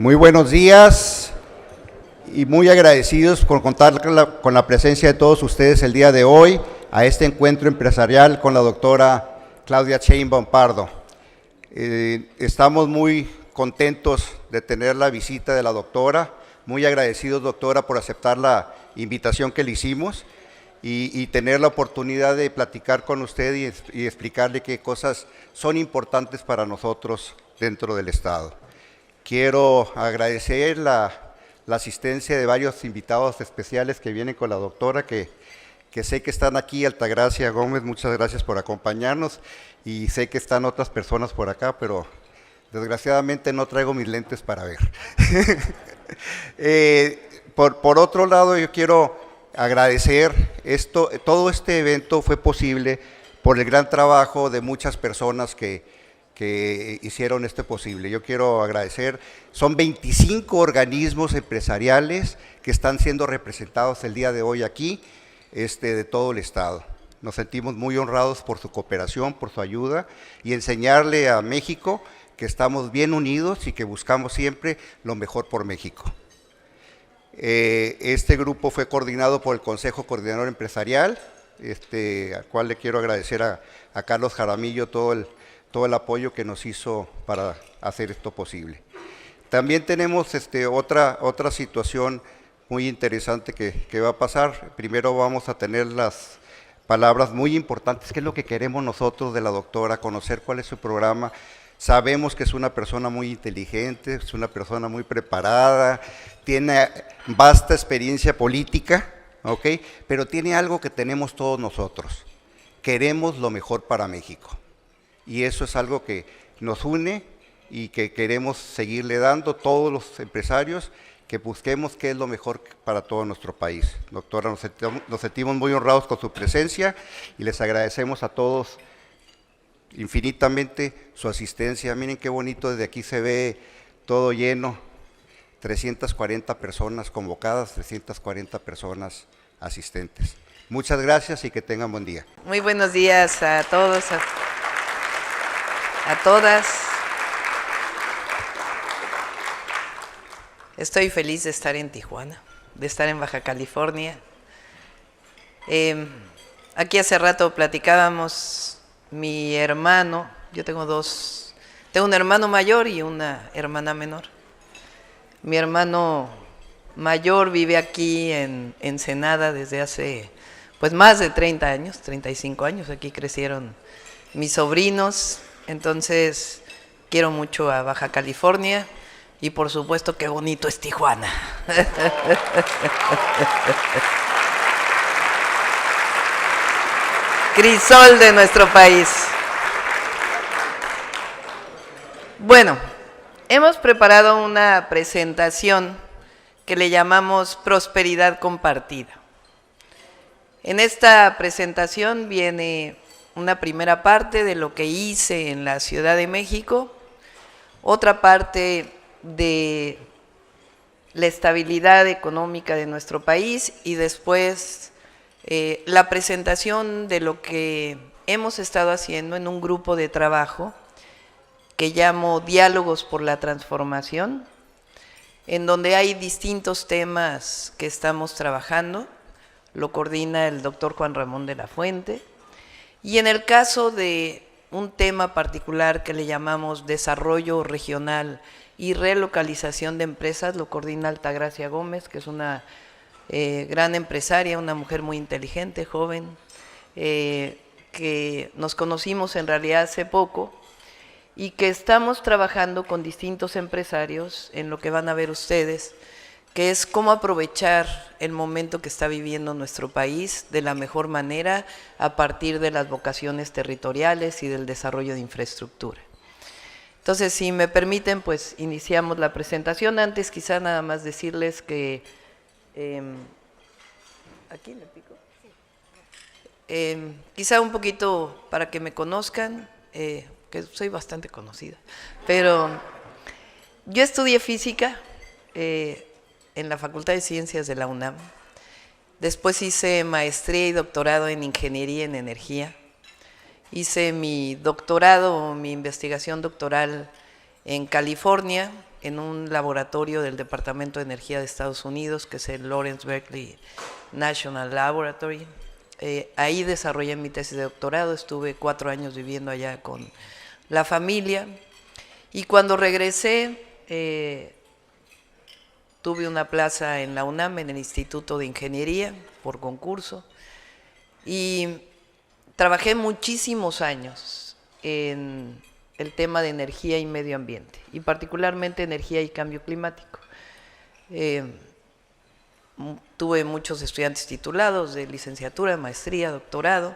Muy buenos días y muy agradecidos por contar con la presencia de todos ustedes el día de hoy a este encuentro empresarial con la doctora Claudia Sheinbaum Pardo. Estamos muy contentos de tener la visita de la doctora, muy agradecidos, doctora, por aceptar la invitación que le hicimos y tener la oportunidad de platicar con usted y explicarle qué cosas son importantes para nosotros dentro del Estado. Quiero agradecer la asistencia de varios invitados especiales que vienen con la doctora, que sé que están aquí. Altagracia Gómez, muchas gracias por acompañarnos, y sé que están otras personas por acá, pero desgraciadamente no traigo mis lentes para ver. Por otro lado, yo quiero agradecer todo este evento fue posible por el gran trabajo de muchas personas que hicieron esto posible. Yo quiero agradecer, son 25 organismos empresariales que están siendo representados el día de hoy aquí, de todo el Estado. Nos sentimos muy honrados por su cooperación, por su ayuda, y enseñarle a México que estamos bien unidos y que buscamos siempre lo mejor por México. Este grupo fue coordinado por el Consejo Coordinador Empresarial, al cual le quiero agradecer a Carlos Jaramillo todo el apoyo que nos hizo para hacer esto posible. También tenemos otra situación muy interesante que va a pasar. Primero vamos a tener las palabras muy importantes, que es lo que queremos nosotros de la doctora, conocer cuál es su programa. Sabemos que es una persona muy inteligente, es una persona muy preparada, tiene vasta experiencia política, ¿ok? Pero tiene algo que tenemos todos nosotros: queremos lo mejor para México. Y eso es algo que nos une y que queremos seguirle dando todos los empresarios, que busquemos qué es lo mejor para todo nuestro país. Doctora, nos sentimos muy honrados con su presencia y les agradecemos a todos infinitamente su asistencia. Miren qué bonito, desde aquí se ve todo lleno, 340 personas convocadas, 340 personas asistentes. Muchas gracias y que tengan buen día. Muy buenos días a todos, a todas. Estoy feliz de estar en Tijuana, de estar en Baja California. Aquí hace rato platicábamos, mi hermano, yo tengo un hermano mayor y una hermana menor. Mi hermano mayor vive aquí en Ensenada desde hace pues más de 30 años, 35 años, aquí crecieron mis sobrinos. Entonces, quiero mucho a Baja California y por supuesto qué bonito es Tijuana. Crisol de nuestro país. Bueno, hemos preparado una presentación que le llamamos Prosperidad Compartida. En esta presentación viene una primera parte de lo que hice en la Ciudad de México, otra parte de la estabilidad económica de nuestro país y después la presentación de lo que hemos estado haciendo en un grupo de trabajo que llamo Diálogos por la Transformación, en donde hay distintos temas que estamos trabajando. Lo coordina el doctor Juan Ramón de la Fuente. Y en el caso de un tema particular que le llamamos desarrollo regional y relocalización de empresas, lo coordina Altagracia Gómez, que es una gran empresaria, una mujer muy inteligente, joven, que nos conocimos en realidad hace poco y que estamos trabajando con distintos empresarios en lo que van a ver ustedes, que es cómo aprovechar el momento que está viviendo nuestro país de la mejor manera a partir de las vocaciones territoriales y del desarrollo de infraestructura. Entonces, si me permiten, pues iniciamos la presentación. Antes quizá nada más decirles que… ¿aquí le pico? Quizá un poquito para que me conozcan, que soy bastante conocida, pero yo estudié física en la Facultad de Ciencias de la UNAM. Después hice maestría y doctorado en Ingeniería en Energía. Hice mi doctorado, mi investigación doctoral en California, en un laboratorio del Departamento de Energía de Estados Unidos, que es el Lawrence Berkeley National Laboratory. Ahí desarrollé mi tesis de doctorado, estuve 4 años viviendo allá con la familia, y cuando regresé tuve una plaza en la UNAM, en el Instituto de Ingeniería, por concurso, y trabajé muchísimos años en el tema de energía y medio ambiente, y particularmente energía y cambio climático. Tuve muchos estudiantes titulados de licenciatura, maestría, doctorado,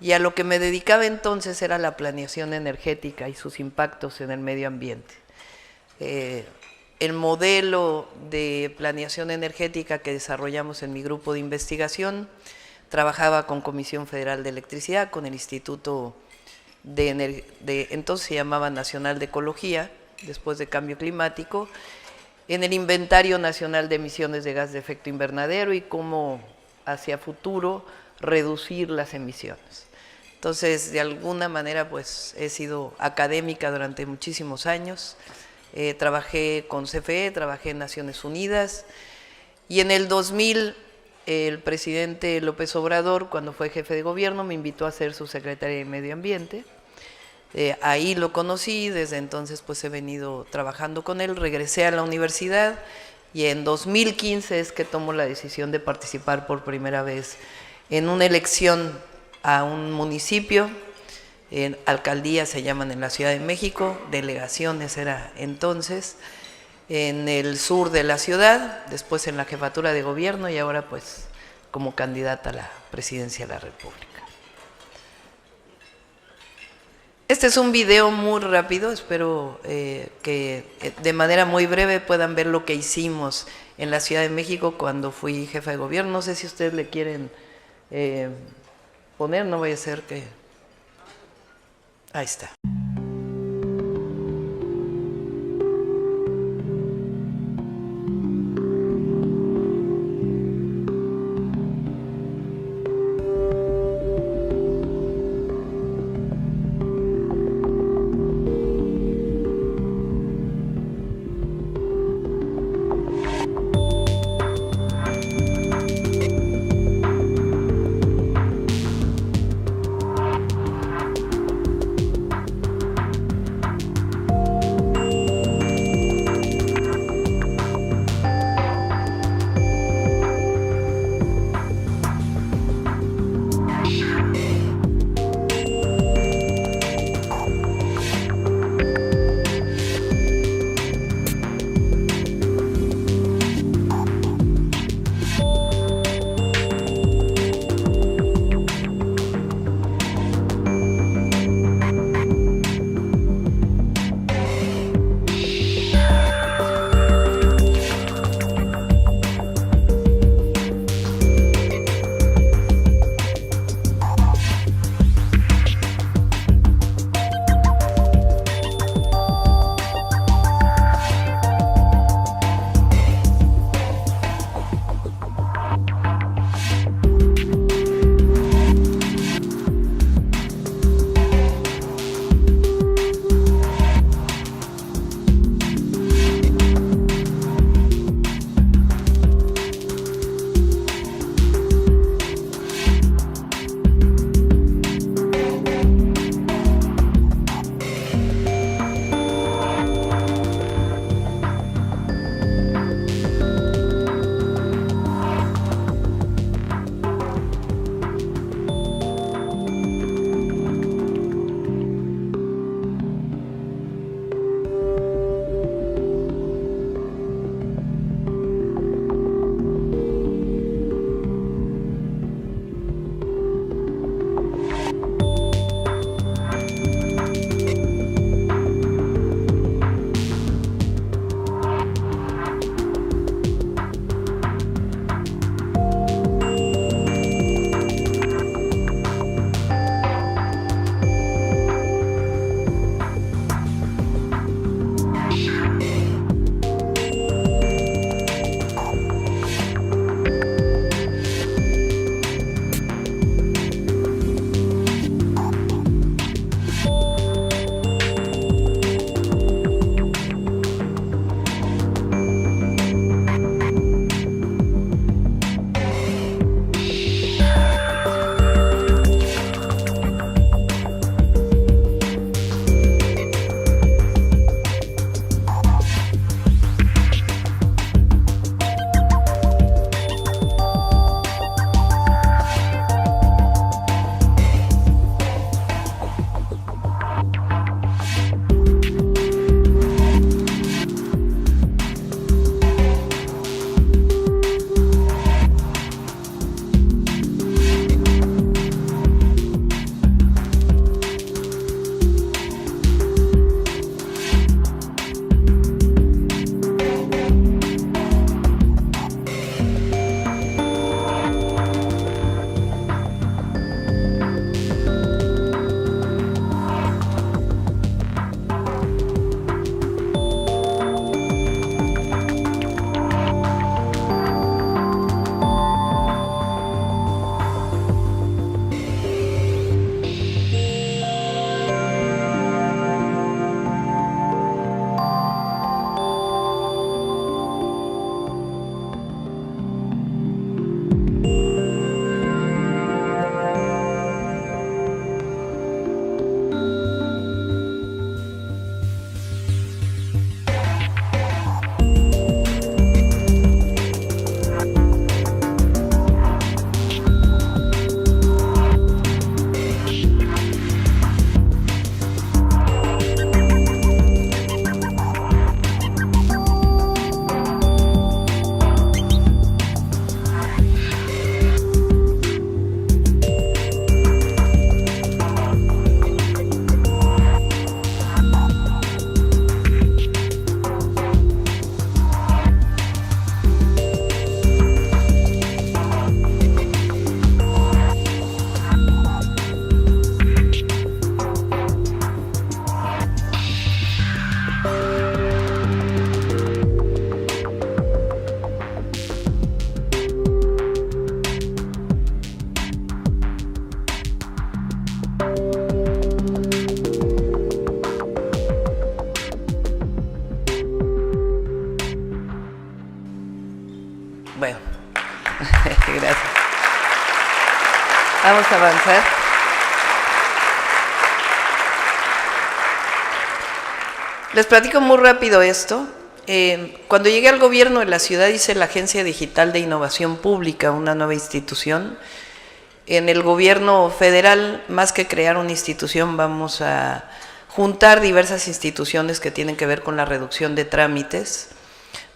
y a lo que me dedicaba entonces era la planeación energética y sus impactos en el medio ambiente. El modelo de planeación energética que desarrollamos en mi grupo de investigación trabajaba con Comisión Federal de Electricidad, con el Instituto entonces se llamaba Nacional de Ecología, después de Cambio Climático, en el Inventario Nacional de Emisiones de Gas de Efecto Invernadero y cómo hacia futuro reducir las emisiones. Entonces, de alguna manera, pues he sido académica durante muchísimos años. Trabajé con CFE, trabajé en Naciones Unidas, y en el 2000 el presidente López Obrador, cuando fue jefe de gobierno, me invitó a ser su secretaria de Medio Ambiente. Ahí lo conocí, desde entonces pues he venido trabajando con él, regresé a la universidad y en 2015 es que tomo la decisión de participar por primera vez en una elección a un municipio, en alcaldías se llaman en la Ciudad de México, delegaciones era entonces, en el sur de la ciudad, después en la jefatura de gobierno y ahora pues como candidata a la presidencia de la República. Este es un video muy rápido, espero que de manera muy breve puedan ver lo que hicimos en la Ciudad de México cuando fui jefa de gobierno. No sé si ustedes le quieren poner, no vaya a ser que... Ahí está. Bueno, gracias. Vamos a avanzar. Les platico muy rápido esto. Cuando llegué al gobierno de la ciudad hice la Agencia Digital de Innovación Pública, una nueva institución. En el gobierno federal, más que crear una institución, vamos a juntar diversas instituciones que tienen que ver con la reducción de trámites.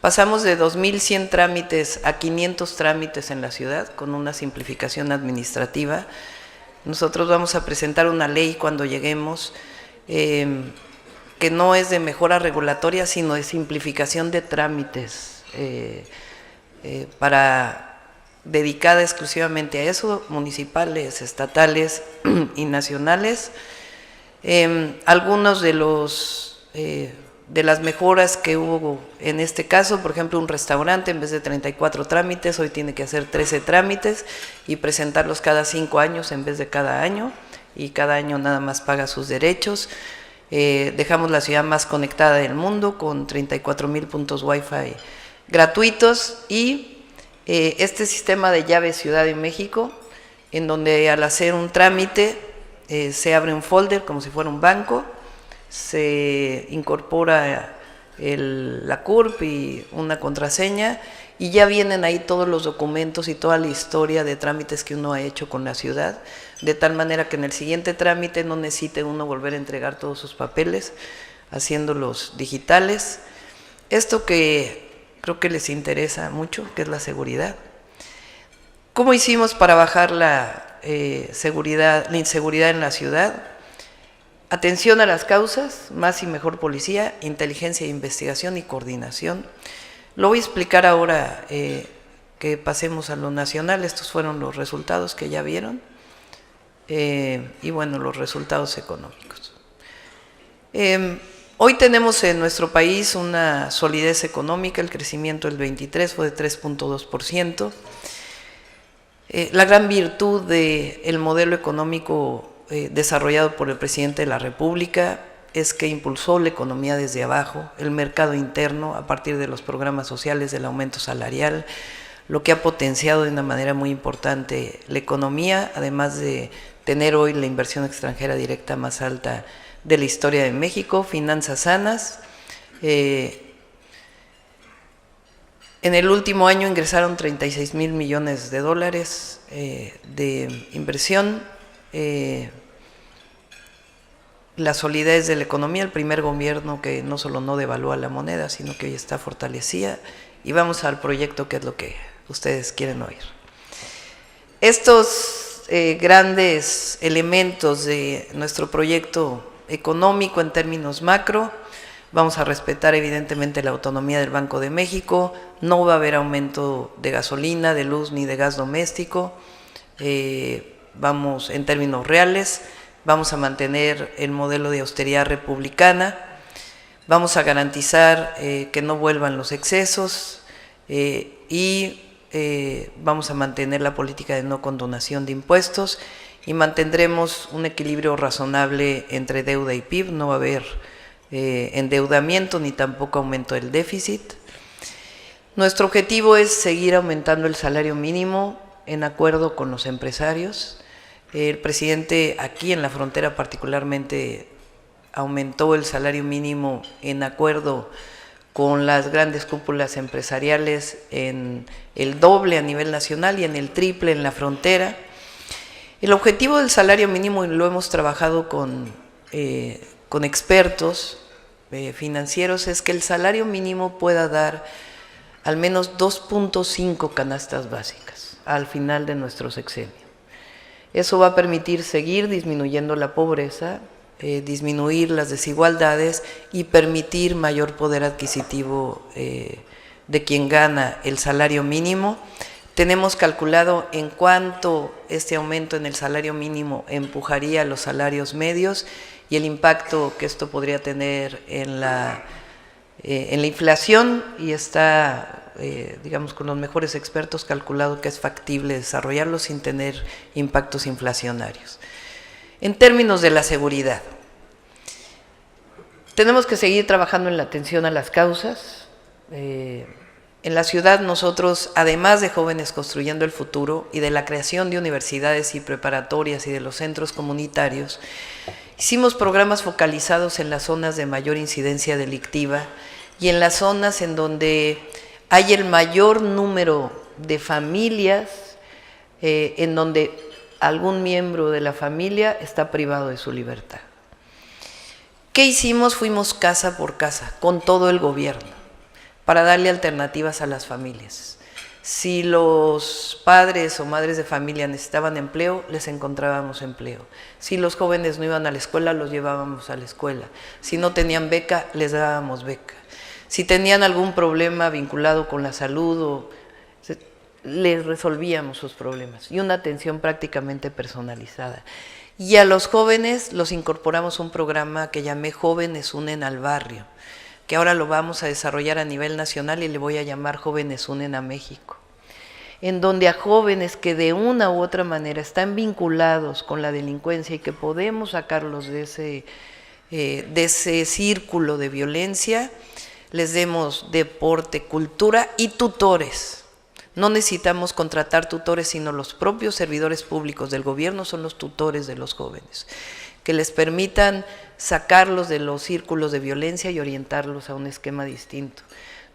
Pasamos de 2.100 trámites a 500 trámites en la ciudad, con una simplificación administrativa. Nosotros vamos a presentar una ley cuando lleguemos, que no es de mejora regulatoria, sino de simplificación de trámites, dedicada exclusivamente a eso, municipales, estatales y nacionales. Algunos de las mejoras que hubo en este caso, por ejemplo, un restaurante en vez de 34 trámites, hoy tiene que hacer 13 trámites y presentarlos cada 5 años en vez de cada año, y cada año nada más paga sus derechos. Dejamos la ciudad más conectada del mundo con 34,000 puntos Wi-Fi gratuitos y este sistema de llave Ciudad de México, en donde al hacer un trámite se abre un folder como si fuera un banco, se incorpora la CURP y una contraseña y ya vienen ahí todos los documentos y toda la historia de trámites que uno ha hecho con la ciudad, de tal manera que en el siguiente trámite no necesite uno volver a entregar todos sus papeles, haciéndolos digitales. Esto que creo que les interesa mucho, que es la seguridad. ¿Cómo hicimos para bajar la inseguridad en la ciudad? Atención a las causas, más y mejor policía, inteligencia de investigación y coordinación. Lo voy a explicar ahora que pasemos a lo nacional. Estos fueron los resultados que ya vieron. Y bueno, los resultados económicos. Hoy tenemos en nuestro país una solidez económica, el crecimiento del 23 fue de 3.2%. La gran virtud del modelo económico desarrollado por el presidente de la República es que impulsó la economía desde abajo, el mercado interno a partir de los programas sociales del aumento salarial, lo que ha potenciado de una manera muy importante la economía, además de tener hoy la inversión extranjera directa más alta de la historia de México, finanzas sanas. En el último año ingresaron 36,000 millones de dólares de inversión. La solidez de la economía, el primer gobierno que no solo no devalúa la moneda, sino que hoy está fortalecida. Y vamos al proyecto, que es lo que ustedes quieren oír. Estos grandes elementos de nuestro proyecto económico en términos macro: vamos a respetar evidentemente la autonomía del Banco de México, no va a haber aumento de gasolina, de luz ni de gas doméstico, vamos en términos reales, vamos a mantener el modelo de austeridad republicana, vamos a garantizar que no vuelvan los excesos y vamos a mantener la política de no condonación de impuestos y mantendremos un equilibrio razonable entre deuda y PIB, no va a haber endeudamiento ni tampoco aumento del déficit. Nuestro objetivo es seguir aumentando el salario mínimo en acuerdo con los empresarios. El presidente aquí en la frontera particularmente aumentó el salario mínimo en acuerdo con las grandes cúpulas empresariales en el doble a nivel nacional y en el triple en la frontera. El objetivo del salario mínimo, y lo hemos trabajado con expertos financieros, es que el salario mínimo pueda dar al menos 2.5 canastas básicas al final de nuestro sexenio. Eso va a permitir seguir disminuyendo la pobreza, disminuir las desigualdades y permitir mayor poder adquisitivo de quien gana el salario mínimo. Tenemos calculado en cuánto este aumento en el salario mínimo empujaría los salarios medios y el impacto que esto podría tener en la inflación, y está, digamos, con los mejores expertos calculado que es factible desarrollarlo sin tener impactos inflacionarios. En términos de la seguridad, tenemos que seguir trabajando en la atención a las causas. En la ciudad nosotros, además de Jóvenes Construyendo el Futuro y de la creación de universidades y preparatorias y de los centros comunitarios, hicimos programas focalizados en las zonas de mayor incidencia delictiva y en las zonas en donde hay el mayor número de familias, en donde algún miembro de la familia está privado de su libertad. ¿Qué hicimos? Fuimos casa por casa, con todo el gobierno, para darle alternativas a las familias. Si los padres o madres de familia necesitaban empleo, les encontrábamos empleo. Si los jóvenes no iban a la escuela, los llevábamos a la escuela. Si no tenían beca, les dábamos beca. Si tenían algún problema vinculado con la salud, les resolvíamos sus problemas. Y una atención prácticamente personalizada. Y a los jóvenes los incorporamos a un programa que llamé Jóvenes Unen al Barrio, que ahora lo vamos a desarrollar a nivel nacional y le voy a llamar Jóvenes Unen a México, en donde a jóvenes que de una u otra manera están vinculados con la delincuencia y que podemos sacarlos de ese círculo de violencia, les demos deporte, cultura y tutores. No necesitamos contratar tutores, sino los propios servidores públicos del gobierno son los tutores de los jóvenes, que les permitan sacarlos de los círculos de violencia y orientarlos a un esquema distinto.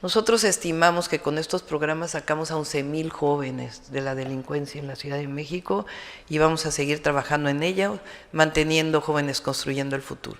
Nosotros estimamos que con estos programas sacamos a 11,000 jóvenes de la delincuencia en la Ciudad de México y vamos a seguir trabajando en ella, manteniendo Jóvenes Construyendo el Futuro.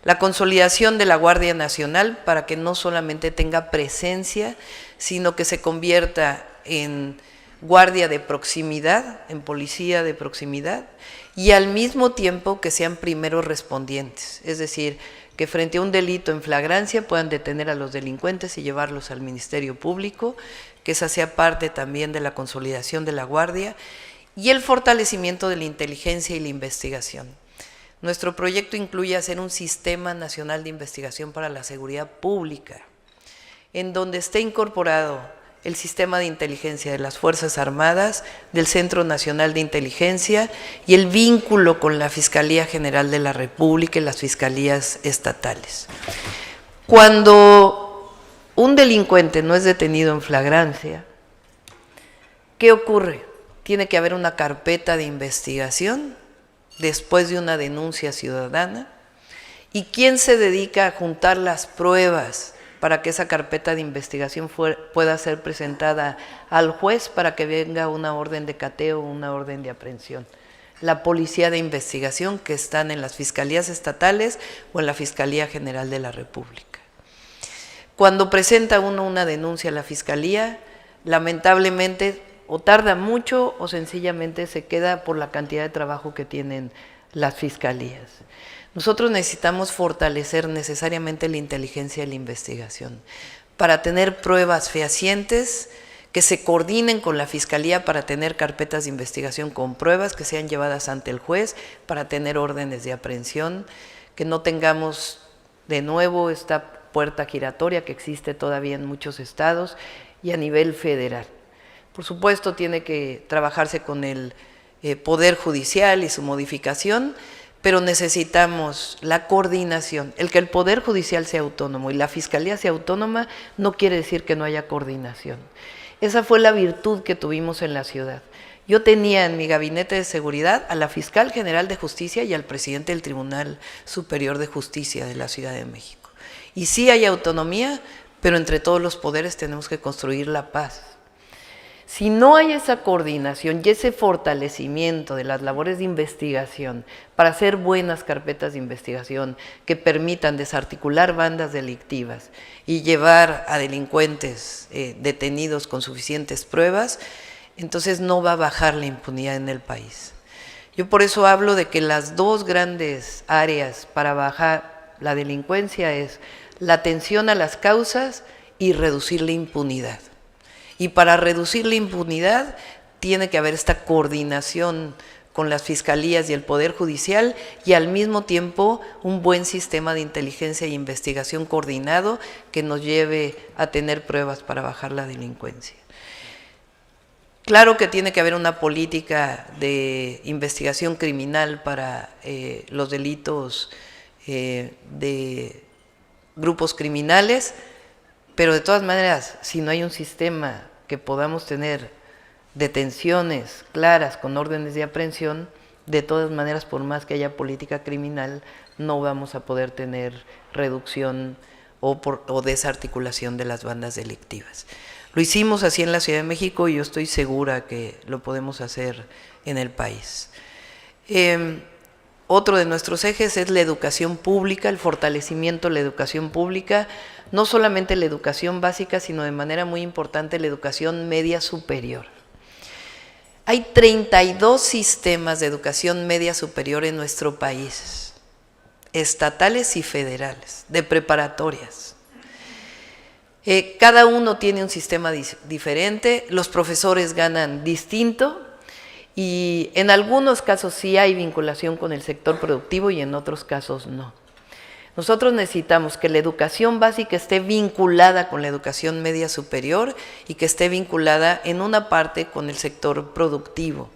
La consolidación de la Guardia Nacional para que no solamente tenga presencia, sino que se convierta en guardia de proximidad, en policía de proximidad, y al mismo tiempo que sean primeros respondientes, es decir, que frente a un delito en flagrancia puedan detener a los delincuentes y llevarlos al Ministerio Público, que esa sea parte también de la consolidación de la Guardia, y el fortalecimiento de la inteligencia y la investigación. Nuestro proyecto incluye hacer un Sistema Nacional de Investigación para la Seguridad Pública, en donde esté incorporado el sistema de inteligencia de las Fuerzas Armadas, del Centro Nacional de Inteligencia y el vínculo con la Fiscalía General de la República y las fiscalías estatales. Cuando un delincuente no es detenido en flagrancia, ¿qué ocurre? Tiene que haber una carpeta de investigación después de una denuncia ciudadana. ¿Y quién se dedica a juntar las pruebas para que esa carpeta de investigación pueda ser presentada al juez para que venga una orden de cateo o una orden de aprehensión? La policía de investigación que están en las fiscalías estatales o en la Fiscalía General de la República. Cuando presenta uno una denuncia a la fiscalía, lamentablemente o tarda mucho o sencillamente se queda por la cantidad de trabajo que tienen las fiscalías. Nosotros necesitamos fortalecer necesariamente la inteligencia y la investigación para tener pruebas fehacientes que se coordinen con la Fiscalía para tener carpetas de investigación con pruebas que sean llevadas ante el juez, para tener órdenes de aprehensión, que no tengamos de nuevo esta puerta giratoria que existe todavía en muchos estados y a nivel federal. Por supuesto, tiene que trabajarse con el Poder Judicial y su modificación, pero necesitamos la coordinación. El que el Poder Judicial sea autónomo y la Fiscalía sea autónoma no quiere decir que no haya coordinación. Esa fue la virtud que tuvimos en la ciudad. Yo tenía en mi gabinete de seguridad a la Fiscal General de Justicia y al presidente del Tribunal Superior de Justicia de la Ciudad de México. Y sí hay autonomía, pero entre todos los poderes tenemos que construir la paz. Si no hay esa coordinación y ese fortalecimiento de las labores de investigación para hacer buenas carpetas de investigación que permitan desarticular bandas delictivas y llevar a delincuentes detenidos con suficientes pruebas, entonces no va a bajar la impunidad en el país. Yo por eso hablo de que las dos grandes áreas para bajar la delincuencia es la atención a las causas y reducir la impunidad. Y para reducir la impunidad tiene que haber esta coordinación con las fiscalías y el Poder Judicial y al mismo tiempo un buen sistema de inteligencia e investigación coordinado que nos lleve a tener pruebas para bajar la delincuencia. Claro que tiene que haber una política de investigación criminal para los delitos de grupos criminales. pero de todas maneras, si no hay un sistema que podamos tener detenciones claras con órdenes de aprehensión, de todas maneras, por más que haya política criminal, no vamos a poder tener reducción o desarticulación de las bandas delictivas. Lo hicimos así en la Ciudad de México y yo estoy segura que lo podemos hacer en el país. Otro de nuestros ejes es la educación pública, el fortalecimiento de la educación pública, no solamente la educación básica, sino de manera muy importante la educación media superior. Hay 32 sistemas de educación media superior en nuestro país, estatales y federales, de preparatorias. Cada uno tiene un sistema diferente, los profesores ganan distinto y en algunos casos sí hay vinculación con el sector productivo y en otros casos no. Nosotros necesitamos que la educación básica esté vinculada con la educación media superior y que esté vinculada en una parte con el sector productivo.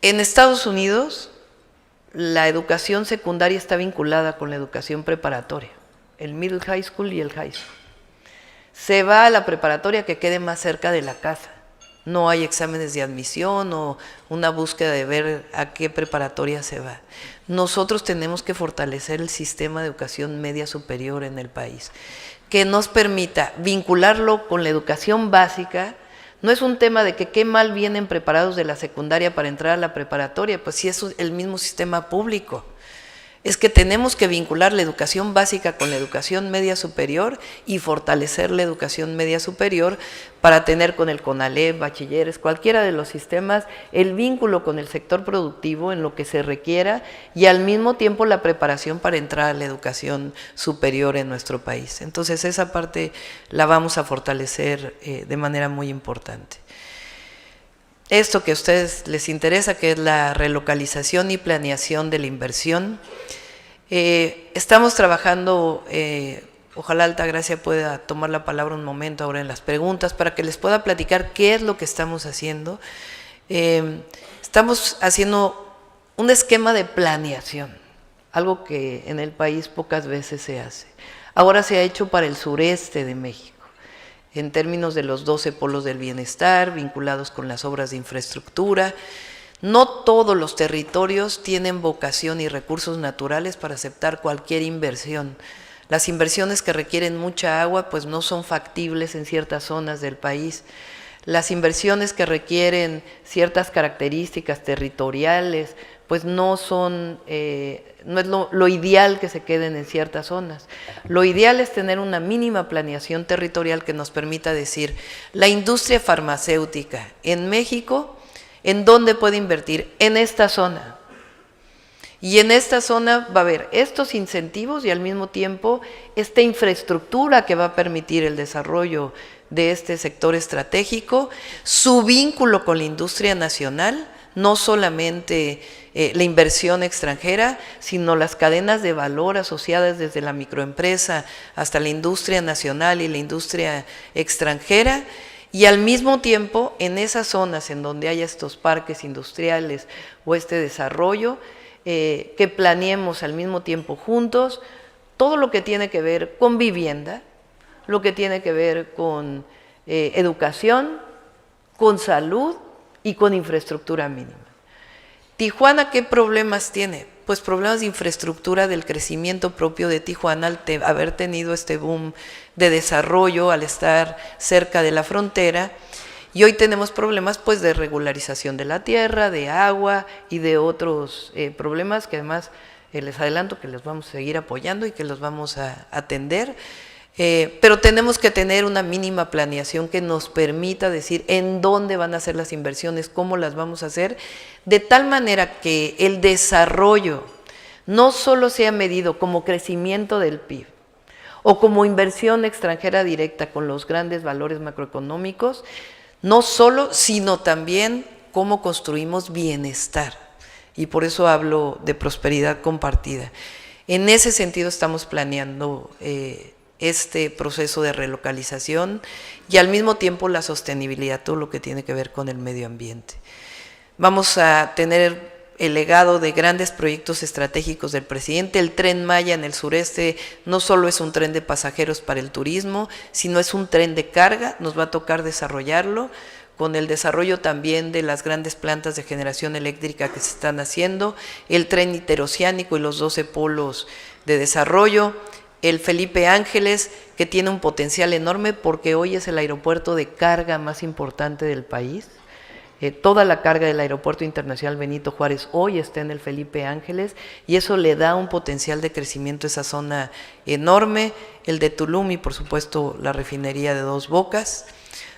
En Estados Unidos, la educación secundaria está vinculada con la educación preparatoria, el middle high school y el high school. Se va a la preparatoria que quede más cerca de la casa. No hay exámenes de admisión o una búsqueda de ver a qué preparatoria se va. Nosotros tenemos que fortalecer el sistema de educación media superior en el país, que nos permita vincularlo con la educación básica. No es un tema de que qué mal vienen preparados de la secundaria para entrar a la preparatoria, pues sí es el mismo sistema público. Es que tenemos que vincular la educación básica con la educación media superior y fortalecer la educación media superior para tener con el CONALEP, bachilleres, cualquiera de los sistemas, el vínculo con el sector productivo en lo que se requiera y al mismo tiempo la preparación para entrar a la educación superior en nuestro país. Entonces esa parte la vamos a fortalecer de manera muy importante. Esto que a ustedes les interesa, que es la relocalización y planeación de la inversión. Estamos trabajando, ojalá Altagracia pueda tomar la palabra un momento ahora en las preguntas para que les pueda platicar qué es lo que estamos haciendo. Estamos haciendo un esquema de planeación, algo que en el país pocas veces se hace. Ahora se ha hecho para el sureste de México, en términos de los 12 polos del bienestar vinculados con las obras de infraestructura. No todos los territorios tienen vocación y recursos naturales para aceptar cualquier inversión. Las inversiones que requieren mucha agua pues no son factibles en ciertas zonas del país. Las inversiones que requieren ciertas características territoriales pues no son, no es lo ideal que se queden en ciertas zonas. Lo ideal es tener una mínima planeación territorial que nos permita decir, la industria farmacéutica en México, ¿en dónde puede invertir? En esta zona. Y en esta zona va a haber estos incentivos y al mismo tiempo esta infraestructura que va a permitir el desarrollo de este sector estratégico, su vínculo con la industria nacional, no solamente la inversión extranjera, sino las cadenas de valor asociadas desde la microempresa hasta la industria nacional y la industria extranjera, y al mismo tiempo en esas zonas en donde haya estos parques industriales o este desarrollo, que planeemos al mismo tiempo juntos todo lo que tiene que ver con vivienda, lo que tiene que ver con educación, con salud y con infraestructura mínima. Tijuana, ¿qué problemas tiene? Pues problemas de infraestructura del crecimiento propio de Tijuana al haber tenido este boom de desarrollo, al estar cerca de la frontera, y hoy tenemos problemas pues de regularización de la tierra, de agua y de otros problemas que además les adelanto que les vamos a seguir apoyando y que los vamos a atender. Pero tenemos que tener una mínima planeación que nos permita decir en dónde van a ser las inversiones, cómo las vamos a hacer, de tal manera que el desarrollo no solo sea medido como crecimiento del PIB o como inversión extranjera directa con los grandes valores macroeconómicos, no solo, sino también cómo construimos bienestar. Y por eso hablo de prosperidad compartida. En ese sentido estamos planeando este proceso de relocalización y al mismo tiempo la sostenibilidad, todo lo que tiene que ver con el medio ambiente. Vamos a tener el legado de grandes proyectos estratégicos del presidente. El Tren Maya en el sureste no solo es un tren de pasajeros para el turismo, sino es un tren de carga, nos va a tocar desarrollarlo, con el desarrollo también de las grandes plantas de generación eléctrica que se están haciendo, el tren interoceánico y los 12 polos de desarrollo, el Felipe Ángeles, que tiene un potencial enorme porque hoy es el aeropuerto de carga más importante del país. Toda la carga del Aeropuerto Internacional Benito Juárez hoy está en el Felipe Ángeles y eso le da un potencial de crecimiento a esa zona enorme. El de Tulum y por supuesto la refinería de Dos Bocas.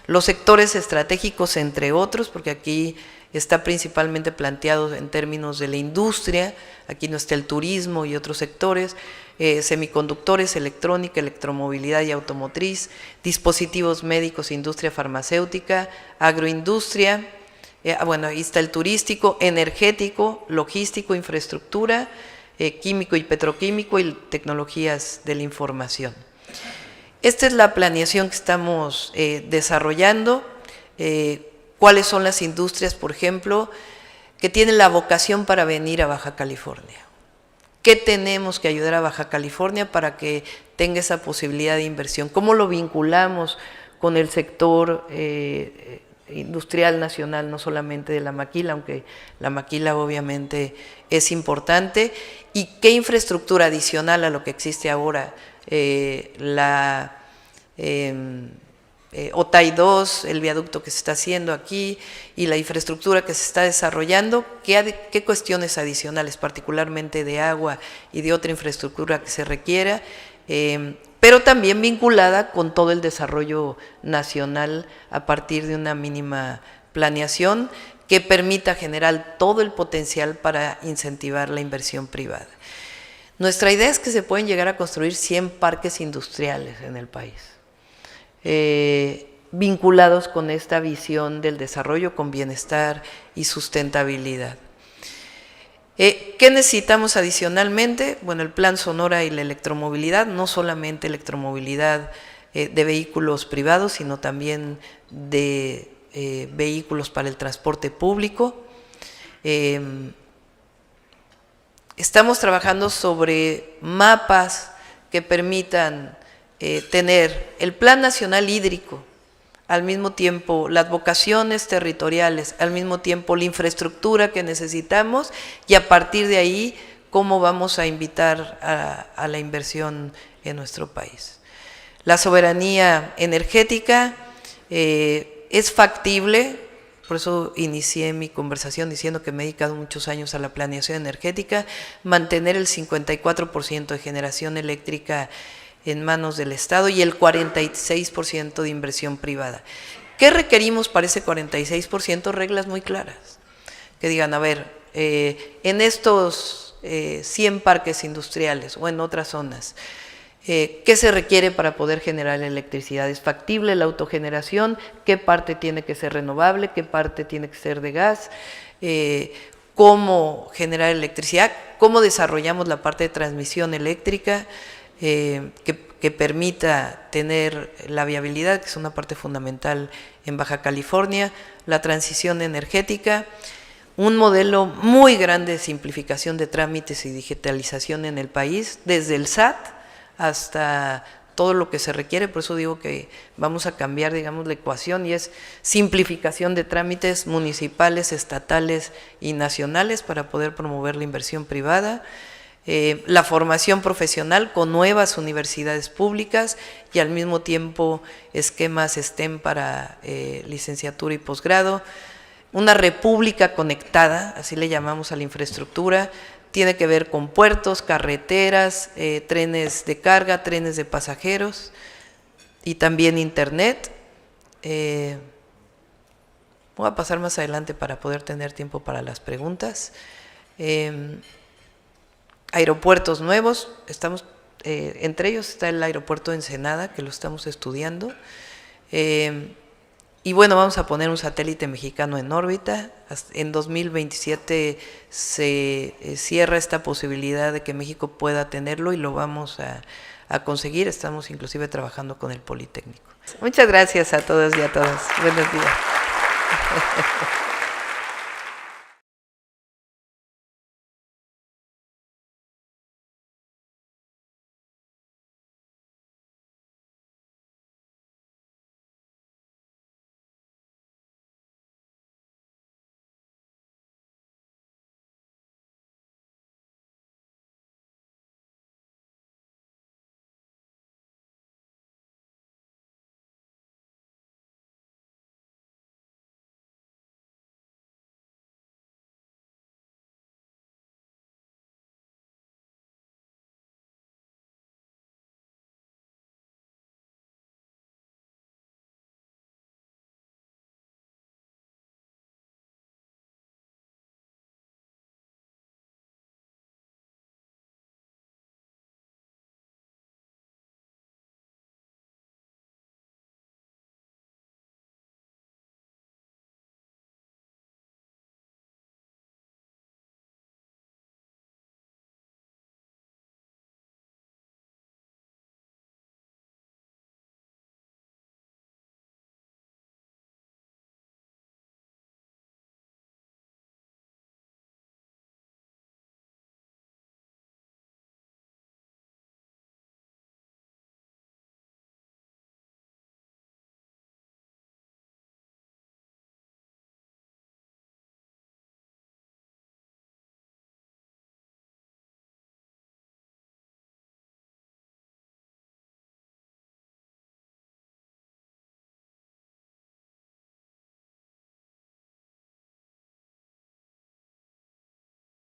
Los sectores estratégicos, entre otros, porque aquí está principalmente planteado en términos de la industria, aquí no está el turismo y otros sectores, semiconductores, electrónica, electromovilidad y automotriz, dispositivos médicos, industria farmacéutica, agroindustria, bueno, ahí está el turístico, energético, logístico, infraestructura, químico y petroquímico y tecnologías de la información. Esta es la planeación que estamos desarrollando. ¿Cuáles son las industrias, por ejemplo, que tienen la vocación para venir a Baja California? ¿Qué tenemos que ayudar a Baja California para que tenga esa posibilidad de inversión? ¿Cómo lo vinculamos con el sector industrial nacional, no solamente de la maquila, aunque la maquila obviamente es importante? ¿Y qué infraestructura adicional a lo que existe ahora? Otay 2, el viaducto que se está haciendo aquí y la infraestructura que se está desarrollando, ¿qué cuestiones adicionales, particularmente de agua y de otra infraestructura que se requiera? Pero también vinculada con todo el desarrollo nacional a partir de una mínima planeación que permita generar todo el potencial para incentivar la inversión privada. Nuestra idea es que se pueden llegar a construir 100 parques industriales en el país, vinculados con esta visión del desarrollo con bienestar y sustentabilidad. ¿Qué necesitamos adicionalmente? Bueno, el Plan Sonora y la electromovilidad, no solamente electromovilidad de vehículos privados, sino también de vehículos para el transporte público. Estamos trabajando sobre mapas que permitan tener el Plan Nacional Hídrico, al mismo tiempo las vocaciones territoriales, al mismo tiempo la infraestructura que necesitamos y a partir de ahí cómo vamos a invitar a la inversión en nuestro país. La soberanía energética es factible, por eso inicié mi conversación diciendo que me he dedicado muchos años a la planeación energética, mantener el 54% de generación eléctrica en manos del Estado y el 46% de inversión privada. ¿Qué requerimos para ese 46%? Reglas muy claras, que digan, a ver, en estos 100 parques industriales o en otras zonas, ¿qué se requiere para poder generar electricidad? ¿Es factible la autogeneración? ¿Qué parte tiene que ser renovable? ¿Qué parte tiene que ser de gas? ¿Cómo generar electricidad? ¿Cómo desarrollamos la parte de transmisión eléctrica? Que permita tener la viabilidad, que es una parte fundamental en Baja California, la transición energética, un modelo muy grande de simplificación de trámites y digitalización en el país, desde el SAT hasta todo lo que se requiere. Por eso digo que vamos a cambiar, digamos, la ecuación y es simplificación de trámites municipales, estatales y nacionales para poder promover la inversión privada. La formación profesional con nuevas universidades públicas y al mismo tiempo esquemas STEM para licenciatura y posgrado. Una república conectada, así le llamamos a la infraestructura, tiene que ver con puertos, carreteras, trenes de carga, trenes de pasajeros y también internet. Voy a pasar más adelante para poder tener tiempo para las preguntas. Aeropuertos nuevos, entre ellos está el aeropuerto de Ensenada, que lo estamos estudiando. Y bueno, vamos a poner un satélite mexicano en órbita. En 2027 se cierra esta posibilidad de que México pueda tenerlo y lo vamos a conseguir. Estamos inclusive trabajando con el Politécnico. Muchas gracias a todos y a todas. Buenos días.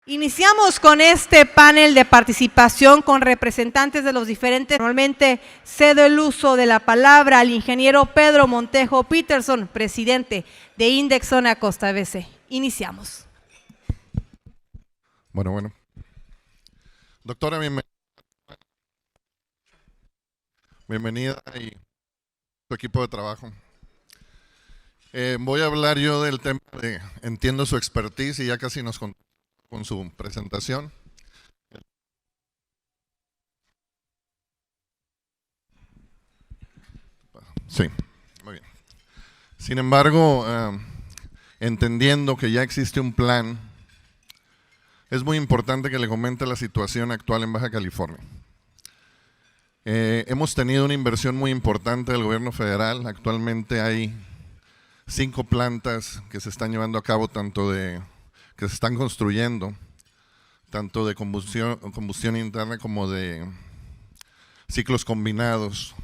Iniciamos con este panel de participación con representantes de los diferentes. Normalmente cedo el uso de la palabra al ingeniero Pedro Montejo Peterson, presidente de Index Zona Costa BC. Iniciamos. Bueno. Doctora, bienvenida y tu equipo de trabajo. Voy a hablar yo del tema de, entiendo su expertise y ya casi nos contó con su presentación. Sí, muy bien. Sin embargo, entendiendo que ya existe un plan, es muy importante que le comente la situación actual en Baja California. Hemos tenido una inversión muy importante del gobierno federal. Actualmente hay 5 plantas que se están llevando a cabo, que se están construyendo, tanto de combustión interna como de ciclos combinados.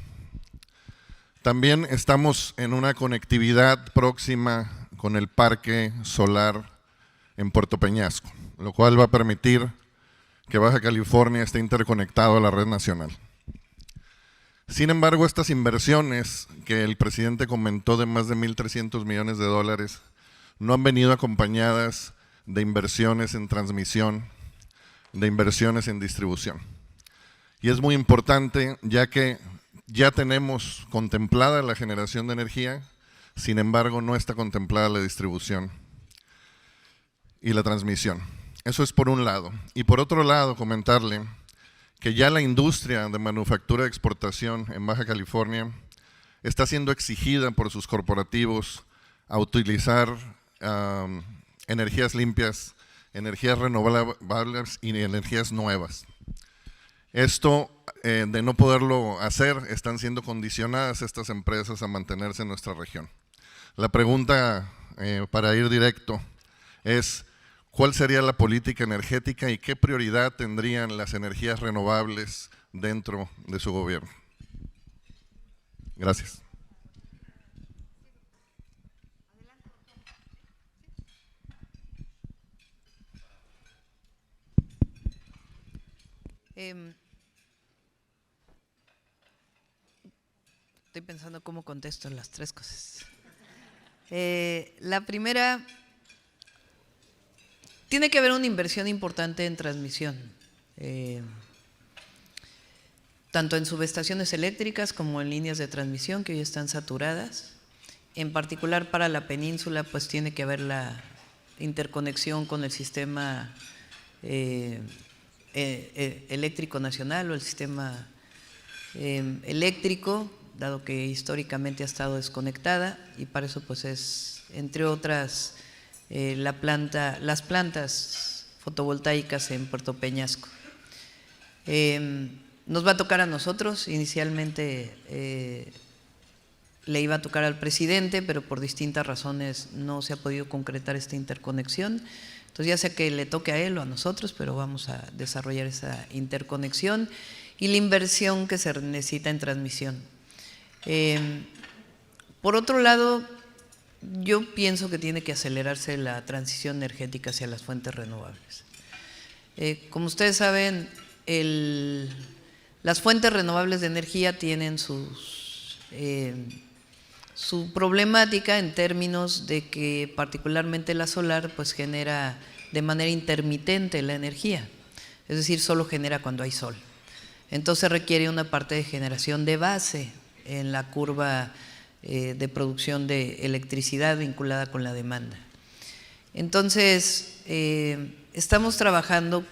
También estamos en una conectividad próxima con el parque solar en Puerto Peñasco, lo cual va a permitir que Baja California esté interconectado a la red nacional. Sin embargo, estas inversiones que el presidente comentó de más de 1.300 millones de dólares no han venido acompañadas de inversiones en transmisión, de inversiones en distribución. Y es muy importante, ya que ya tenemos contemplada la generación de energía, sin embargo no está contemplada la distribución y la transmisión. Eso es por un lado. Y por otro lado, comentarle que ya la industria de manufactura de exportación en Baja California está siendo exigida por sus corporativos a utilizar energías limpias, energías renovables y energías nuevas. Esto, de no poderlo hacer, están siendo condicionadas estas empresas a mantenerse en nuestra región. La pregunta, para ir directo, es ¿cuál sería la política energética y qué prioridad tendrían las energías renovables dentro de su gobierno? Gracias. Estoy pensando cómo contesto las 3 cosas. La primera, tiene que haber una inversión importante en transmisión, tanto en subestaciones eléctricas como en líneas de transmisión que hoy están saturadas. En particular para la península, pues tiene que haber la interconexión con el sistema eléctrico nacional o el sistema eléctrico, dado que históricamente ha estado desconectada, y para eso pues es, entre otras, las plantas fotovoltaicas en Puerto Peñasco. Nos va a tocar a nosotros, inicialmente le iba a tocar al presidente, pero por distintas razones no se ha podido concretar esta interconexión. Entonces ya sea que le toque a él o a nosotros, pero vamos a desarrollar esa interconexión y la inversión que se necesita en transmisión. Por otro lado, yo pienso que tiene que acelerarse la transición energética hacia las fuentes renovables. Como ustedes saben, las fuentes renovables de energía tienen su problemática en términos de que particularmente la solar pues genera de manera intermitente la energía, es decir, solo genera cuando hay sol. Entonces requiere una parte de generación de base en la curva de producción de electricidad vinculada con la demanda. Entonces, estamos trabajando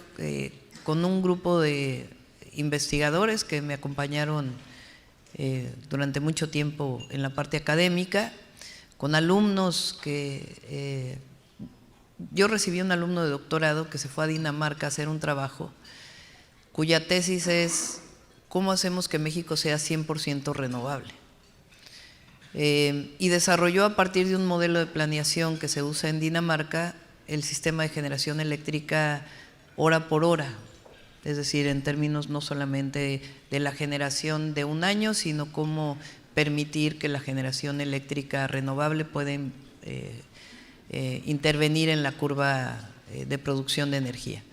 con un grupo de investigadores que me acompañaron durante mucho tiempo en la parte académica, con alumnos que… yo recibí un alumno de doctorado que se fue a Dinamarca a hacer un trabajo cuya tesis es ¿cómo hacemos que México sea 100% renovable? Y desarrolló a partir de un modelo de planeación que se usa en Dinamarca el sistema de generación eléctrica hora por hora, es decir, en términos no solamente de la generación de un año, sino cómo permitir que la generación eléctrica renovable pueda intervenir en la curva de producción de energía.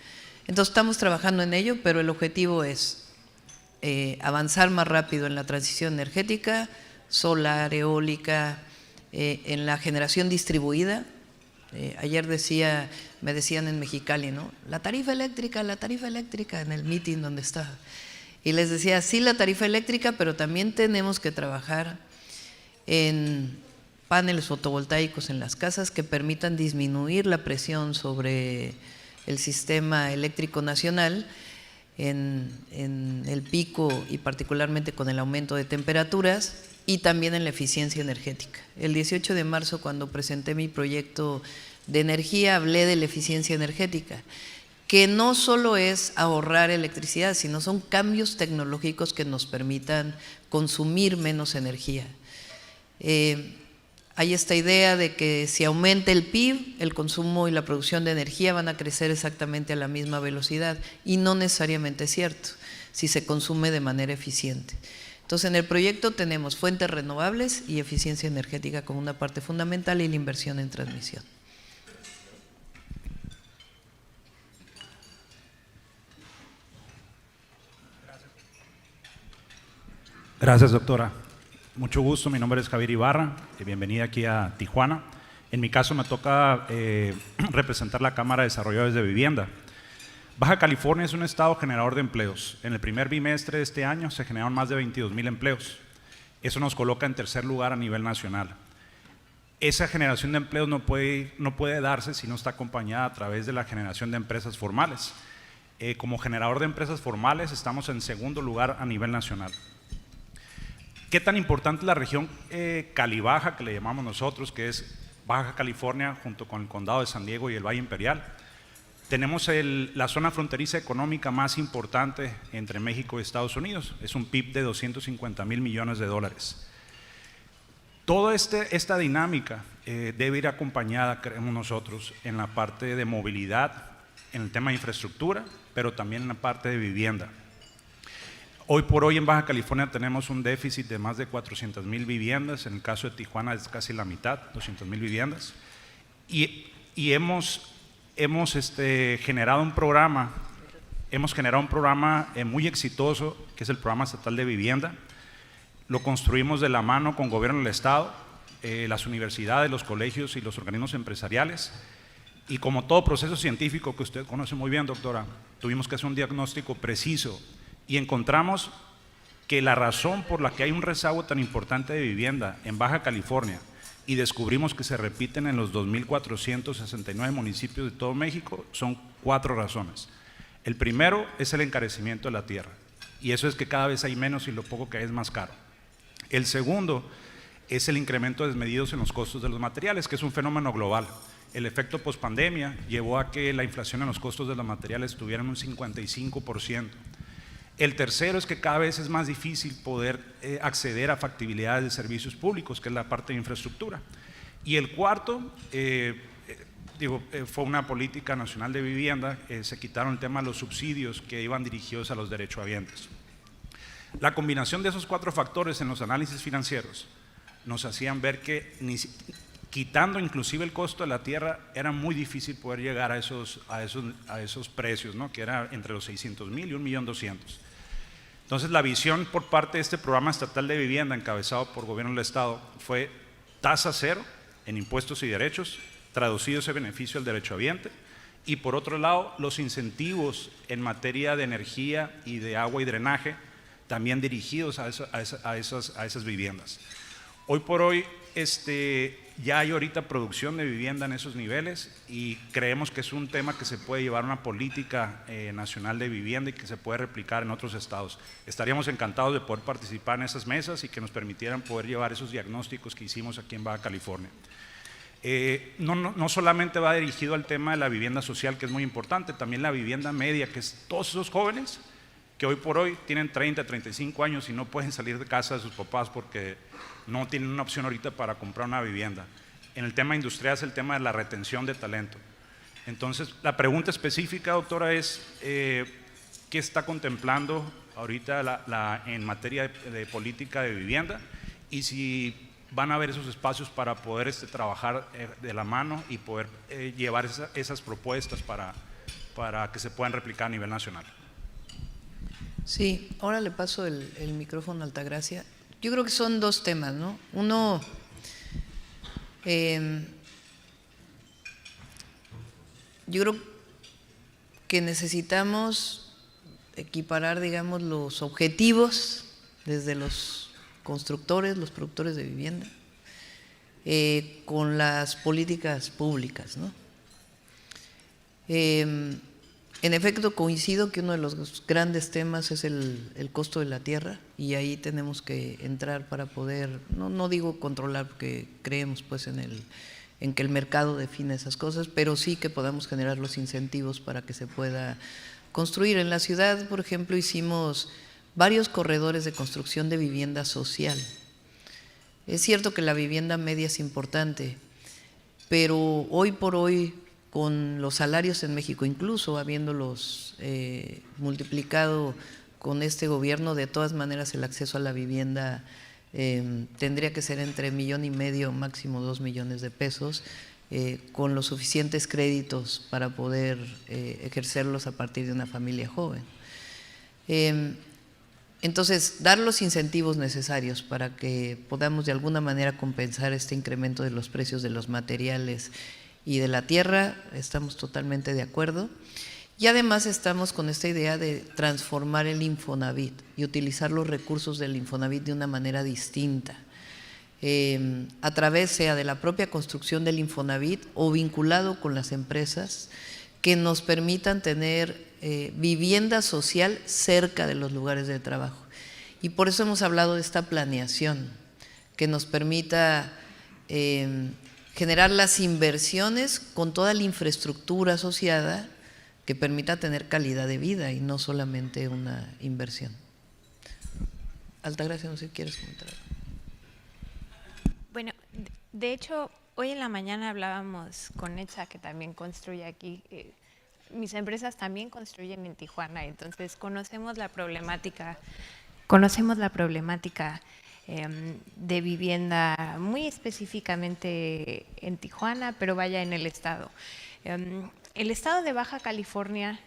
Entonces estamos trabajando en ello, pero el objetivo es avanzar más rápido en la transición energética, solar, eólica, en la generación distribuida. Ayer me decían en Mexicali, ¿no? La tarifa eléctrica, en el meeting donde estaba. Y les decía, sí, la tarifa eléctrica, pero también tenemos que trabajar en paneles fotovoltaicos en las casas que permitan disminuir la presión sobre el sistema eléctrico nacional en el pico y particularmente con el aumento de temperaturas, y también en la eficiencia energética. El 18 de marzo, cuando presenté mi proyecto de energía, hablé de la eficiencia energética, que no solo es ahorrar electricidad, sino son cambios tecnológicos que nos permitan consumir menos energía. Hay esta idea de que si aumenta el PIB, el consumo y la producción de energía van a crecer exactamente a la misma velocidad, y no necesariamente es cierto, si se consume de manera eficiente. Entonces, en el proyecto tenemos fuentes renovables y eficiencia energética como una parte fundamental, y la inversión en transmisión. Gracias, doctora. Mucho gusto, mi nombre es Javier Ibarra, bienvenida aquí a Tijuana. En mi caso me toca representar la Cámara de Desarrolladores de Vivienda. Baja California es un estado generador de empleos. En el primer bimestre de este año se generaron más de 22,000 empleos. Eso nos coloca en tercer lugar a nivel nacional. Esa generación de empleos no puede darse si no está acompañada a través de la generación de empresas formales. Como generador de empresas formales estamos en segundo lugar a nivel nacional. ¿Qué tan importante es la región Cali-Baja, que le llamamos nosotros, que es Baja California junto con el Condado de San Diego y el Valle Imperial? Tenemos la zona fronteriza económica más importante entre México y Estados Unidos. Es un PIB de 250,000 millones de dólares. Toda esta dinámica debe ir acompañada, creemos nosotros, en la parte de movilidad, en el tema de infraestructura, pero también en la parte de vivienda. Hoy por hoy en Baja California tenemos un déficit de más de 400,000 viviendas. En el caso de Tijuana es casi la mitad, 200,000 viviendas. Y hemos generado un programa muy exitoso, que es el Programa Estatal de Vivienda. Lo construimos de la mano con gobierno del Estado, las universidades, los colegios y los organismos empresariales. Y como todo proceso científico que usted conoce muy bien, doctora, tuvimos que hacer un diagnóstico preciso y encontramos que la razón por la que hay un rezago tan importante de vivienda en Baja California, y descubrimos que se repiten en los 2,469 municipios de todo México, son 4 razones. El primero es el encarecimiento de la tierra, y eso es que cada vez hay menos y lo poco que hay es más caro. El segundo es el incremento desmedido en los costos de los materiales, que es un fenómeno global. El efecto pospandemia llevó a que la inflación en los costos de los materiales estuviera en un 55%. El tercero es que cada vez es más difícil poder acceder a factibilidades de servicios públicos, que es la parte de infraestructura. Y el cuarto, fue una política nacional de vivienda, se quitaron el tema de los subsidios que iban dirigidos a los derechohabientes. La combinación de esos 4 factores en los análisis financieros nos hacían ver que quitando inclusive el costo de la tierra, era muy difícil poder llegar a esos precios, ¿no? Que era entre los 600,000 y 1,200,000. Entonces la visión por parte de este Programa Estatal de Vivienda, encabezado por Gobierno del Estado, fue tasa cero en impuestos y derechos, traducido ese beneficio al derechohabiente, y por otro lado los incentivos en materia de energía y de agua y drenaje, también dirigidos a esas viviendas. Hoy por hoy ya hay ahorita producción de vivienda en esos niveles, y creemos que es un tema que se puede llevar a una política nacional de vivienda y que se puede replicar en otros estados. Estaríamos encantados de poder participar en esas mesas y que nos permitieran poder llevar esos diagnósticos que hicimos aquí en Baja California. No solamente va dirigido al tema de la vivienda social, que es muy importante, también la vivienda media, que es todos esos jóvenes que hoy por hoy tienen 30, 35 años y no pueden salir de casa de sus papás porque no tienen una opción ahorita para comprar una vivienda. En el tema industrial es el tema de la retención de talento. Entonces, la pregunta específica, doctora, es ¿qué está contemplando ahorita en materia de política de vivienda? Y si van a haber esos espacios para poder trabajar de la mano y poder llevar esas propuestas para que se puedan replicar a nivel nacional. Sí, ahora le paso el micrófono a Altagracia. Yo creo que son dos temas, ¿no? Uno, yo creo que necesitamos equiparar, digamos, los objetivos desde los constructores, los productores de vivienda, con las políticas públicas, ¿no? En efecto, coincido que uno de los grandes temas es el costo de la tierra, y ahí tenemos que entrar para poder, no digo controlar, porque creemos pues en que el mercado define esas cosas, pero sí que podamos generar los incentivos para que se pueda construir. En la ciudad, por ejemplo, hicimos varios corredores de construcción de vivienda social. Es cierto que la vivienda media es importante, pero hoy por hoy, con los salarios en México, incluso habiéndolos multiplicado con este gobierno, de todas maneras el acceso a la vivienda tendría que ser entre 1,5 millones, máximo 2 millones de pesos, con los suficientes créditos para poder ejercerlos a partir de una familia joven. Entonces, dar los incentivos necesarios para que podamos de alguna manera compensar este incremento de los precios de los materiales y de la tierra, estamos totalmente de acuerdo. Y además estamos con esta idea de transformar el Infonavit y utilizar los recursos del Infonavit de una manera distinta, a través sea de la propia construcción del Infonavit o vinculado con las empresas que nos permitan tener vivienda social cerca de los lugares de trabajo. Y por eso hemos hablado de esta planeación que nos permita generar las inversiones con toda la infraestructura asociada que permita tener calidad de vida y no solamente una inversión. Altagracia, no sé si quieres comentar. Bueno, de hecho, hoy en la mañana hablábamos con Echa, que también construye aquí. Mis empresas también construyen en Tijuana, entonces conocemos la problemática de vivienda muy específicamente en Tijuana, pero vaya en el estado. El estado de Baja California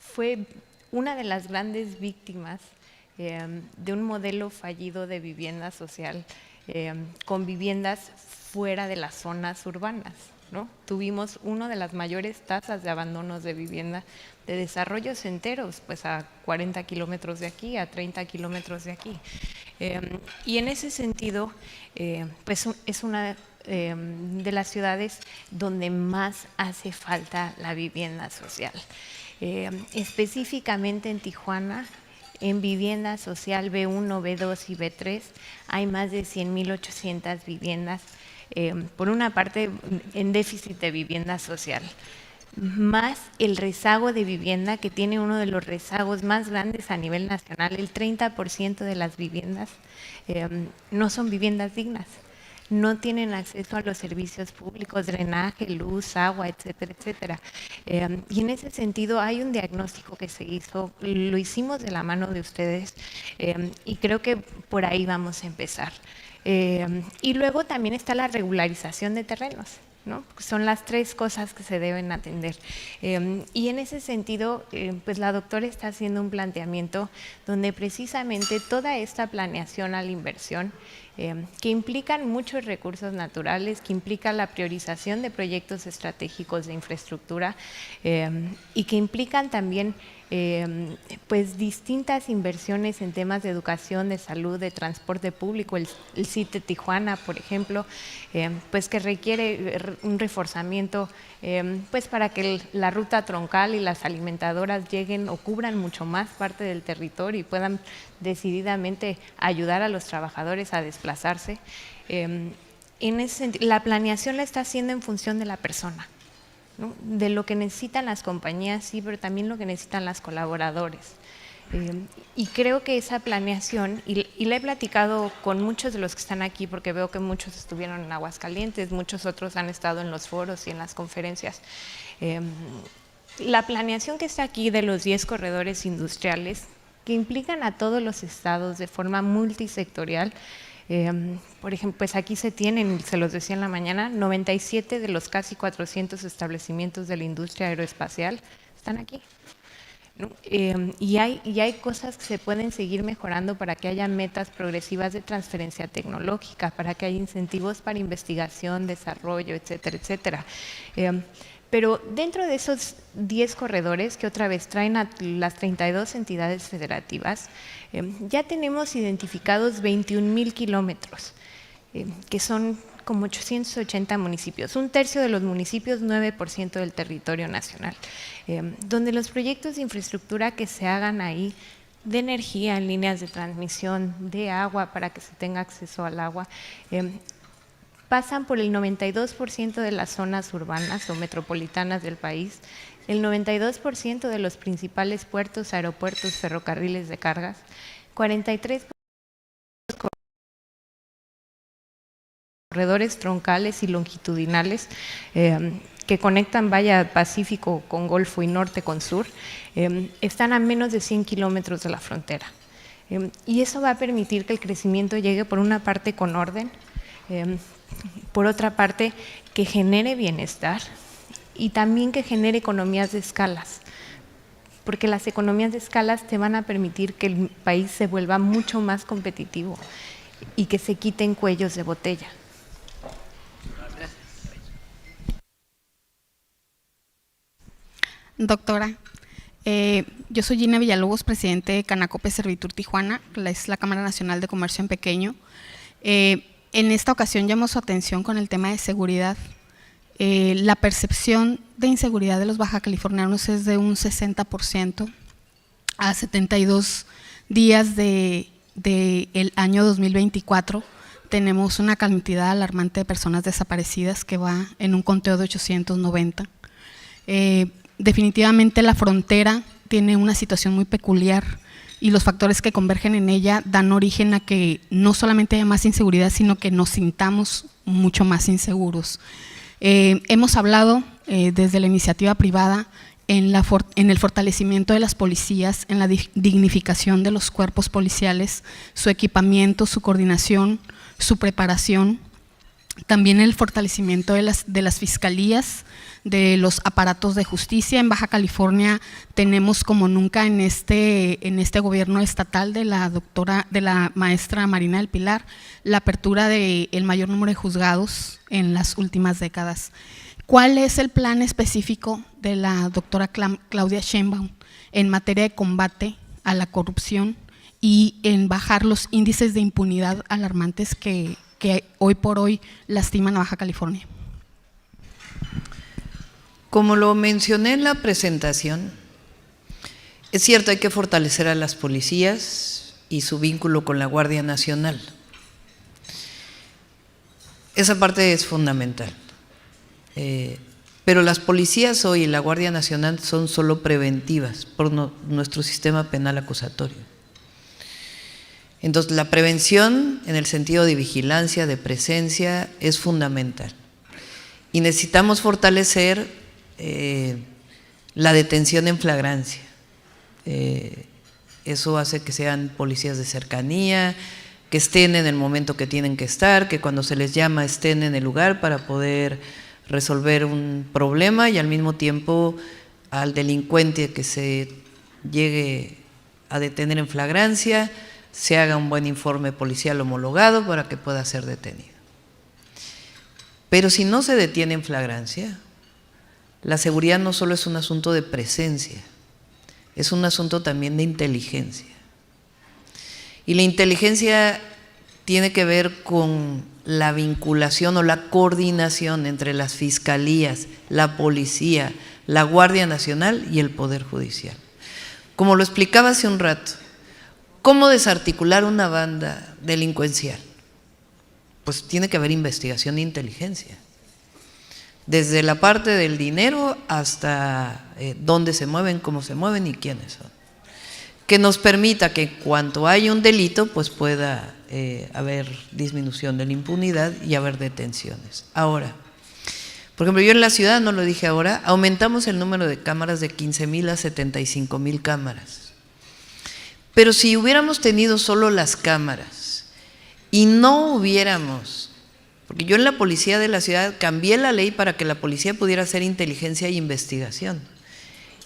fue una de las grandes víctimas de un modelo fallido de vivienda social, con viviendas fuera de las zonas urbanas, ¿no? Tuvimos una de las mayores tasas de abandonos de vivienda, de desarrollos enteros, pues a 40 kilómetros de aquí, a 30 kilómetros de aquí. Y en ese sentido, pues es una de las ciudades donde más hace falta la vivienda social. Específicamente en Tijuana, en vivienda social B1, B2 y B3, hay más de 100,800 viviendas, por una parte en déficit de vivienda social, más el rezago de vivienda, que tiene uno de los rezagos más grandes a nivel nacional. El 30% de las viviendas no son viviendas dignas, no tienen acceso a los servicios públicos, drenaje, luz, agua, etcétera, etcétera. Y en ese sentido hay un diagnóstico que se hizo, lo hicimos de la mano de ustedes, y creo que por ahí vamos a empezar. Y luego también está la regularización de terrenos, ¿no? Son las tres cosas que se deben atender. Y en ese sentido, pues la doctora está haciendo un planteamiento donde precisamente toda esta planeación a la inversión, que implican muchos recursos naturales, que implica la priorización de proyectos estratégicos de infraestructura, y que implican también pues distintas inversiones en temas de educación, de salud, de transporte público, el CITE Tijuana, por ejemplo, pues que requiere un reforzamiento, pues para que la ruta troncal y las alimentadoras lleguen o cubran mucho más parte del territorio y puedan decididamente ayudar a los trabajadores a desplazarse. En ese sentido, la planeación la está haciendo en función de la persona, ¿no? De lo que necesitan las compañías, sí, pero también lo que necesitan los colaboradores. Y creo que esa planeación, y la he platicado con muchos de los que están aquí, porque veo que muchos estuvieron en Aguascalientes, muchos otros han estado en los foros y en las conferencias. La planeación que está aquí de los 10 corredores industriales, que implican a todos los estados de forma multisectorial, Por ejemplo, pues aquí se tienen, se los decía en la mañana, 97 de los casi 400 establecimientos de la industria aeroespacial están aquí. Y hay cosas que se pueden seguir mejorando para que haya metas progresivas de transferencia tecnológica, para que haya incentivos para investigación, desarrollo, etcétera, etcétera. Pero dentro de esos 10 corredores que otra vez traen a las 32 entidades federativas, ya tenemos identificados 21,000 kilómetros, que son como 880 municipios, un tercio de los municipios, 9% del territorio nacional, donde los proyectos de infraestructura que se hagan ahí, de energía en líneas de transmisión, de agua para que se tenga acceso al agua, pasan por el 92% de las zonas urbanas o metropolitanas del país, el 92% de los principales puertos, aeropuertos, ferrocarriles de cargas, 43% corredores troncales y longitudinales que conectan Valla Pacífico con Golfo y Norte con Sur, están a menos de 100 kilómetros de la frontera. Y eso va a permitir que el crecimiento llegue por una parte con orden, por otra parte que genere bienestar y también que genere economías de escalas, porque las economías de escalas te van a permitir que el país se vuelva mucho más competitivo y que se quiten cuellos de botella. Doctora, yo soy Gina Villalobos, presidente de Canacope Servitur Tijuana, es la Cámara Nacional de Comercio en Pequeño. En esta ocasión llamamos su atención con el tema de seguridad. La percepción de inseguridad de los baja californianos es de un 60% a 72 días del año 2024. Tenemos una cantidad alarmante de personas desaparecidas que va en un conteo de 890. Definitivamente la frontera tiene una situación muy peculiar y los factores que convergen en ella dan origen a que no solamente haya más inseguridad, sino que nos sintamos mucho más inseguros. Hemos hablado desde la iniciativa privada en el fortalecimiento de las policías, en la dignificación de los cuerpos policiales, su equipamiento, su coordinación, su preparación, también el fortalecimiento de las fiscalías, de los aparatos de justicia. En Baja California tenemos como nunca en este gobierno estatal de la maestra Marina del Pilar, la apertura del mayor número de juzgados en las últimas décadas. ¿Cuál es el plan específico de la doctora Claudia Sheinbaum en materia de combate a la corrupción y en bajar los índices de impunidad alarmantes que hoy por hoy lastiman a Baja California? Como lo mencioné en la presentación, es cierto, hay que fortalecer a las policías y su vínculo con la Guardia Nacional. Esa parte es fundamental. Pero las policías hoy y la Guardia Nacional son solo preventivas por nuestro sistema penal acusatorio. Entonces, la prevención en el sentido de vigilancia, de presencia, es fundamental. Y necesitamos fortalecer la detención en flagrancia. Eso hace que sean policías de cercanía, que estén en el momento que tienen que estar, que cuando se les llama estén en el lugar para poder resolver un problema y al mismo tiempo al delincuente que se llegue a detener en flagrancia, se haga un buen informe policial homologado para que pueda ser detenido. Pero si no se detiene en flagrancia, la seguridad no solo es un asunto de presencia, es un asunto también de inteligencia. Y la inteligencia tiene que ver con la vinculación o la coordinación entre las fiscalías, la policía, la Guardia Nacional y el Poder Judicial. Como lo explicaba hace un rato, ¿cómo desarticular una banda delincuencial? Pues tiene que haber investigación e inteligencia. Desde la parte del dinero hasta dónde se mueven, cómo se mueven y quiénes son. Que nos permita que cuando haya un delito, pues pueda haber disminución de la impunidad y haber detenciones. Ahora, por ejemplo, yo en la ciudad, no lo dije ahora, aumentamos el número de cámaras de 15,000 a 75,000 cámaras. Pero si hubiéramos tenido solo las cámaras y no hubiéramos, porque yo en la policía de la ciudad cambié la ley para que la policía pudiera hacer inteligencia e investigación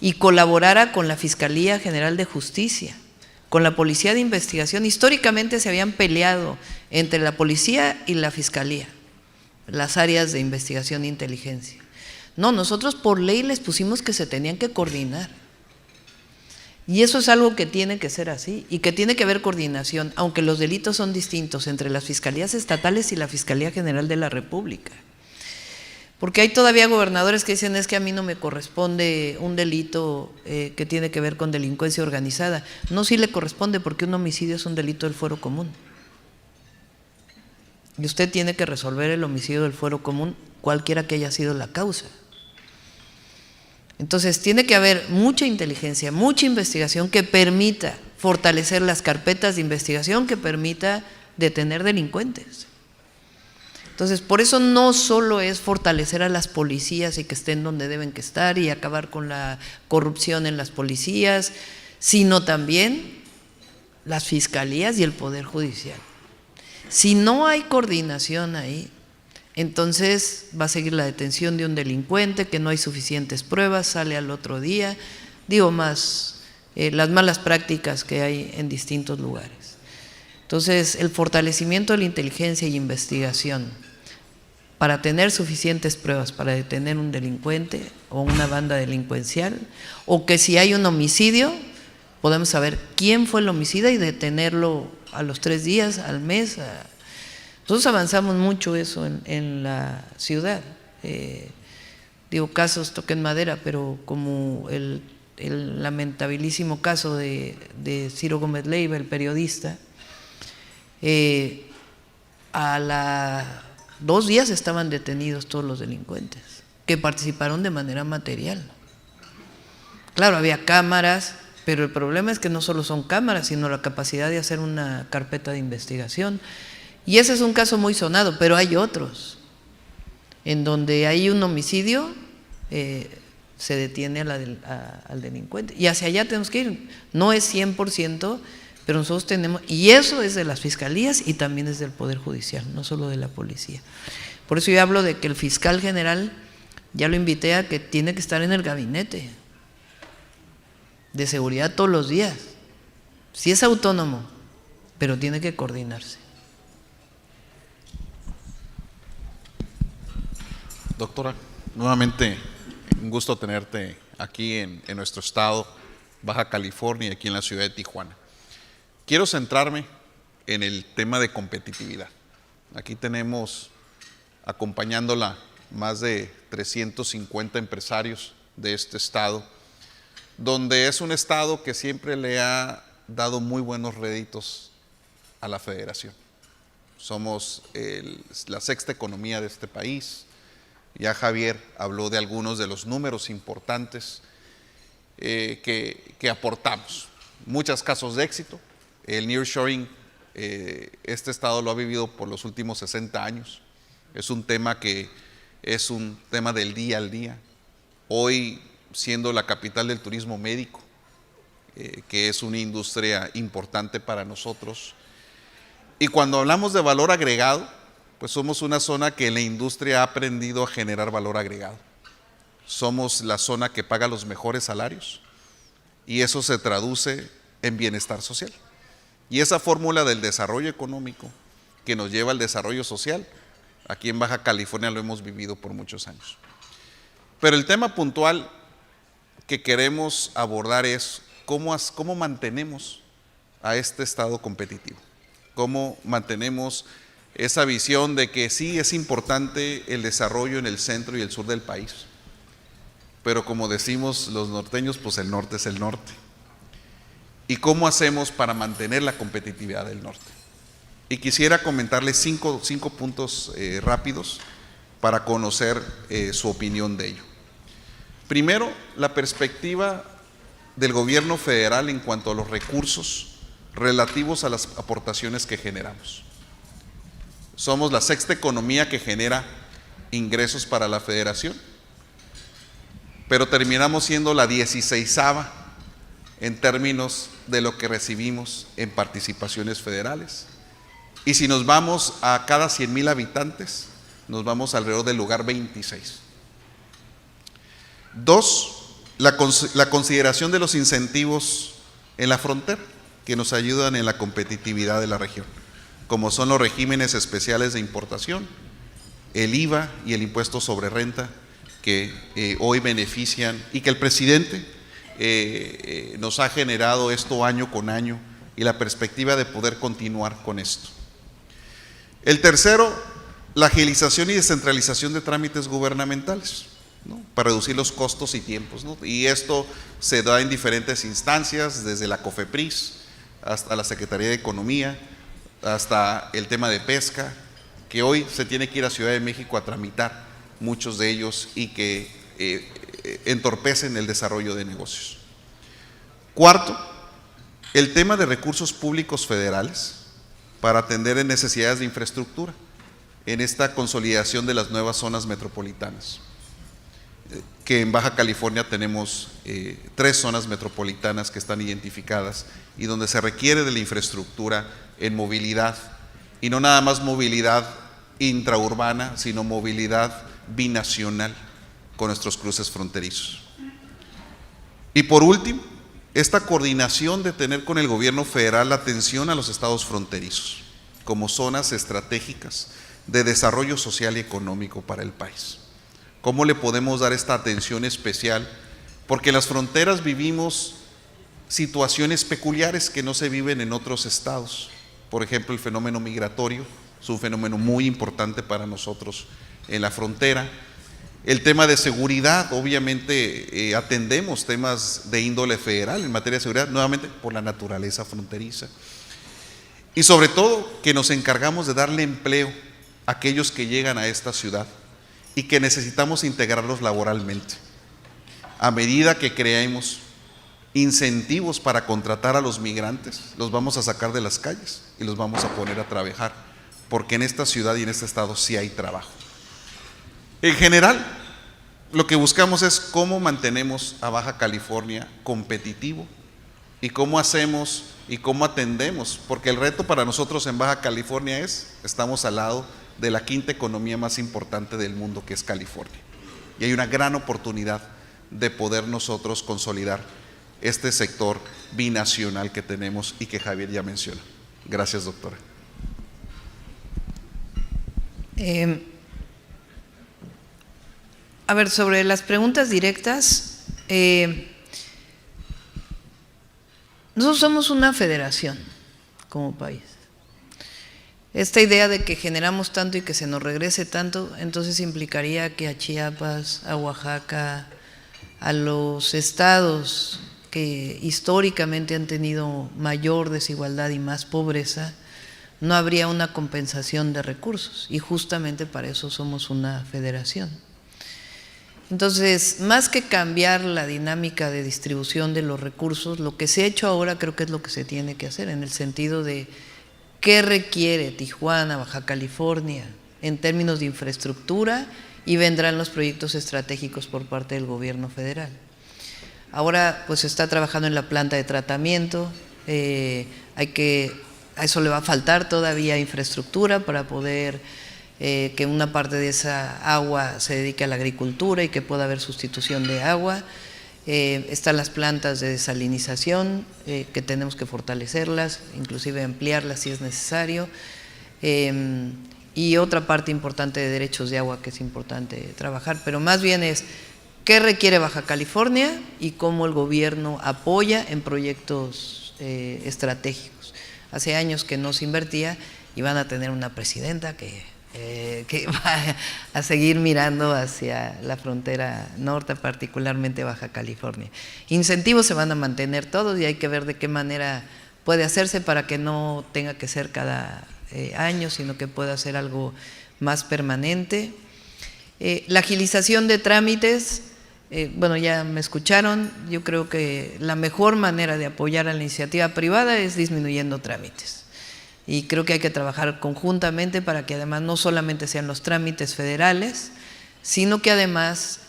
y colaborara con la Fiscalía General de Justicia, con la Policía de Investigación. Históricamente se habían peleado entre la policía y la Fiscalía, las áreas de investigación e inteligencia. No, nosotros por ley les pusimos que se tenían que coordinar. Y eso es algo que tiene que ser así y que tiene que haber coordinación, aunque los delitos son distintos entre las fiscalías estatales y la Fiscalía General de la República. Porque hay todavía gobernadores que dicen es que a mí no me corresponde un delito que tiene que ver con delincuencia organizada. No, sí le corresponde porque un homicidio es un delito del fuero común. Y usted tiene que resolver el homicidio del fuero común, cualquiera que haya sido la causa. Entonces tiene que haber mucha inteligencia, mucha investigación que permita fortalecer las carpetas de investigación, que permita detener delincuentes. Entonces por eso no solo es fortalecer a las policías y que estén donde deben que estar y acabar con la corrupción en las policías, sino también las fiscalías y el Poder Judicial. Si no hay coordinación ahí, entonces va a seguir la detención de un delincuente, que no hay suficientes pruebas, sale al otro día, digo más las malas prácticas que hay en distintos lugares. Entonces el fortalecimiento de la inteligencia y investigación para tener suficientes pruebas para detener un delincuente o una banda delincuencial, o que si hay un homicidio podemos saber quién fue el homicida y detenerlo a los 3 días, al mes. Nosotros avanzamos mucho eso en la ciudad. Digo, casos, toquen madera, pero como el lamentabilísimo caso de Ciro Gómez Leiva, el periodista, a 2 días estaban detenidos todos los delincuentes que participaron de manera material. Claro, había cámaras, pero el problema es que no solo son cámaras, sino la capacidad de hacer una carpeta de investigación. Y ese es un caso muy sonado, pero hay otros, en donde hay un homicidio, se detiene al delincuente. Y hacia allá tenemos que ir. No es 100%, pero nosotros tenemos, y eso es de las fiscalías y también es del Poder Judicial, no solo de la policía. Por eso yo hablo de que el fiscal general, ya lo invité a que tiene que estar en el gabinete de seguridad todos los días. Sí es autónomo, pero tiene que coordinarse. Doctora, nuevamente un gusto tenerte aquí en nuestro estado, Baja California, aquí en la ciudad de Tijuana. Quiero centrarme en el tema de competitividad. Aquí tenemos acompañándola más de 350 empresarios de este estado, donde es un estado que siempre le ha dado muy buenos réditos a la federación. Somos la 6ª economía de este país. Ya Javier habló de algunos de los números importantes que aportamos. Muchos casos de éxito. El nearshoring, este estado lo ha vivido por los últimos 60 años. Es un tema que es un tema del día al día. Hoy, siendo la capital del turismo médico, que es una industria importante para nosotros. Y cuando hablamos de valor agregado, pues somos una zona que la industria ha aprendido a generar valor agregado. Somos la zona que paga los mejores salarios y eso se traduce en bienestar social. Y esa fórmula del desarrollo económico que nos lleva al desarrollo social, aquí en Baja California lo hemos vivido por muchos años. Pero el tema puntual que queremos abordar es cómo mantenemos a este estado competitivo, cómo mantenemos esa visión de que sí es importante el desarrollo en el centro y el sur del país, pero como decimos los norteños, pues el norte es el norte. ¿Y cómo hacemos para mantener la competitividad del norte? Y quisiera comentarles cinco puntos rápidos para conocer su opinión de ello. Primero, la perspectiva del gobierno federal en cuanto a los recursos relativos a las aportaciones que generamos. Somos la 6ª economía que genera ingresos para la federación, pero terminamos siendo la 16ª en términos de lo que recibimos en participaciones federales Y si nos vamos a cada 100,000 habitantes, nos vamos alrededor del lugar 26. 2, la consideración de los incentivos en la frontera, que nos ayudan en la competitividad de la región, como son los regímenes especiales de importación, el IVA y el impuesto sobre renta, que hoy benefician y que el presidente nos ha generado esto año con año y la perspectiva de poder continuar con esto. El tercero, la agilización y descentralización de trámites gubernamentales, ¿no?, para reducir los costos y tiempos, ¿no? Y esto se da en diferentes instancias, desde la COFEPRIS hasta la Secretaría de Economía, hasta el tema de pesca, que hoy se tiene que ir a Ciudad de México a tramitar muchos de ellos y que entorpecen el desarrollo de negocios. Cuarto, el tema de recursos públicos federales para atender en necesidades de infraestructura en esta consolidación de las nuevas zonas metropolitanas, que en Baja California tenemos 3 zonas metropolitanas que están identificadas y donde se requiere de la infraestructura en movilidad, y no nada más movilidad intraurbana, sino movilidad binacional con nuestros cruces fronterizos. Y por último, esta coordinación de tener con el gobierno federal la atención a los estados fronterizos como zonas estratégicas de desarrollo social y económico para el país. ¿Cómo le podemos dar esta atención especial? Porque en las fronteras vivimos situaciones peculiares que no se viven en otros estados. Por ejemplo, el fenómeno migratorio es un fenómeno muy importante para nosotros en la frontera. El tema de seguridad, obviamente atendemos temas de índole federal en materia de seguridad, nuevamente por la naturaleza fronteriza. Y sobre todo que nos encargamos de darle empleo a aquellos que llegan a esta ciudad y que necesitamos integrarlos laboralmente. A medida que creemos incentivos para contratar a los migrantes, los vamos a sacar de las calles y los vamos a poner a trabajar, porque en esta ciudad y en este estado sí hay trabajo. En general, lo que buscamos es cómo mantenemos a Baja California competitivo y cómo hacemos y cómo atendemos, porque el reto para nosotros en Baja California estamos al lado de la 5ª economía más importante del mundo, que es California, y hay una gran oportunidad de poder nosotros consolidar este sector binacional que tenemos y que Javier ya menciona. Gracias, doctora. A ver, sobre las preguntas directas, nosotros somos una federación como país. Esta idea de que generamos tanto y que se nos regrese tanto, entonces implicaría que a Chiapas, a Oaxaca, a los estados que históricamente han tenido mayor desigualdad y más pobreza, no habría una compensación de recursos, y justamente para eso somos una federación. Entonces, más que cambiar la dinámica de distribución de los recursos, lo que se ha hecho ahora creo que es lo que se tiene que hacer, en el sentido de qué requiere Tijuana, Baja California, en términos de infraestructura, y vendrán los proyectos estratégicos por parte del gobierno federal. Ahora pues se está trabajando en la planta de tratamiento, a eso le va a faltar todavía infraestructura para poder que una parte de esa agua se dedique a la agricultura y que pueda haber sustitución de agua. Están las plantas de desalinización, que tenemos que fortalecerlas, inclusive ampliarlas si es necesario. Y otra parte importante de derechos de agua que es importante trabajar, pero más bien es qué requiere Baja California y cómo el gobierno apoya en proyectos estratégicos. Hace años que no se invertía y van a tener una presidenta que va a seguir mirando hacia la frontera norte, particularmente Baja California. Incentivos se van a mantener todos y hay que ver de qué manera puede hacerse para que no tenga que ser cada año, sino que pueda ser algo más permanente. La agilización de trámites, bueno, ya me escucharon, yo creo que la mejor manera de apoyar a la iniciativa privada es disminuyendo trámites. Y creo que hay que trabajar conjuntamente para que además no solamente sean los trámites federales, sino que además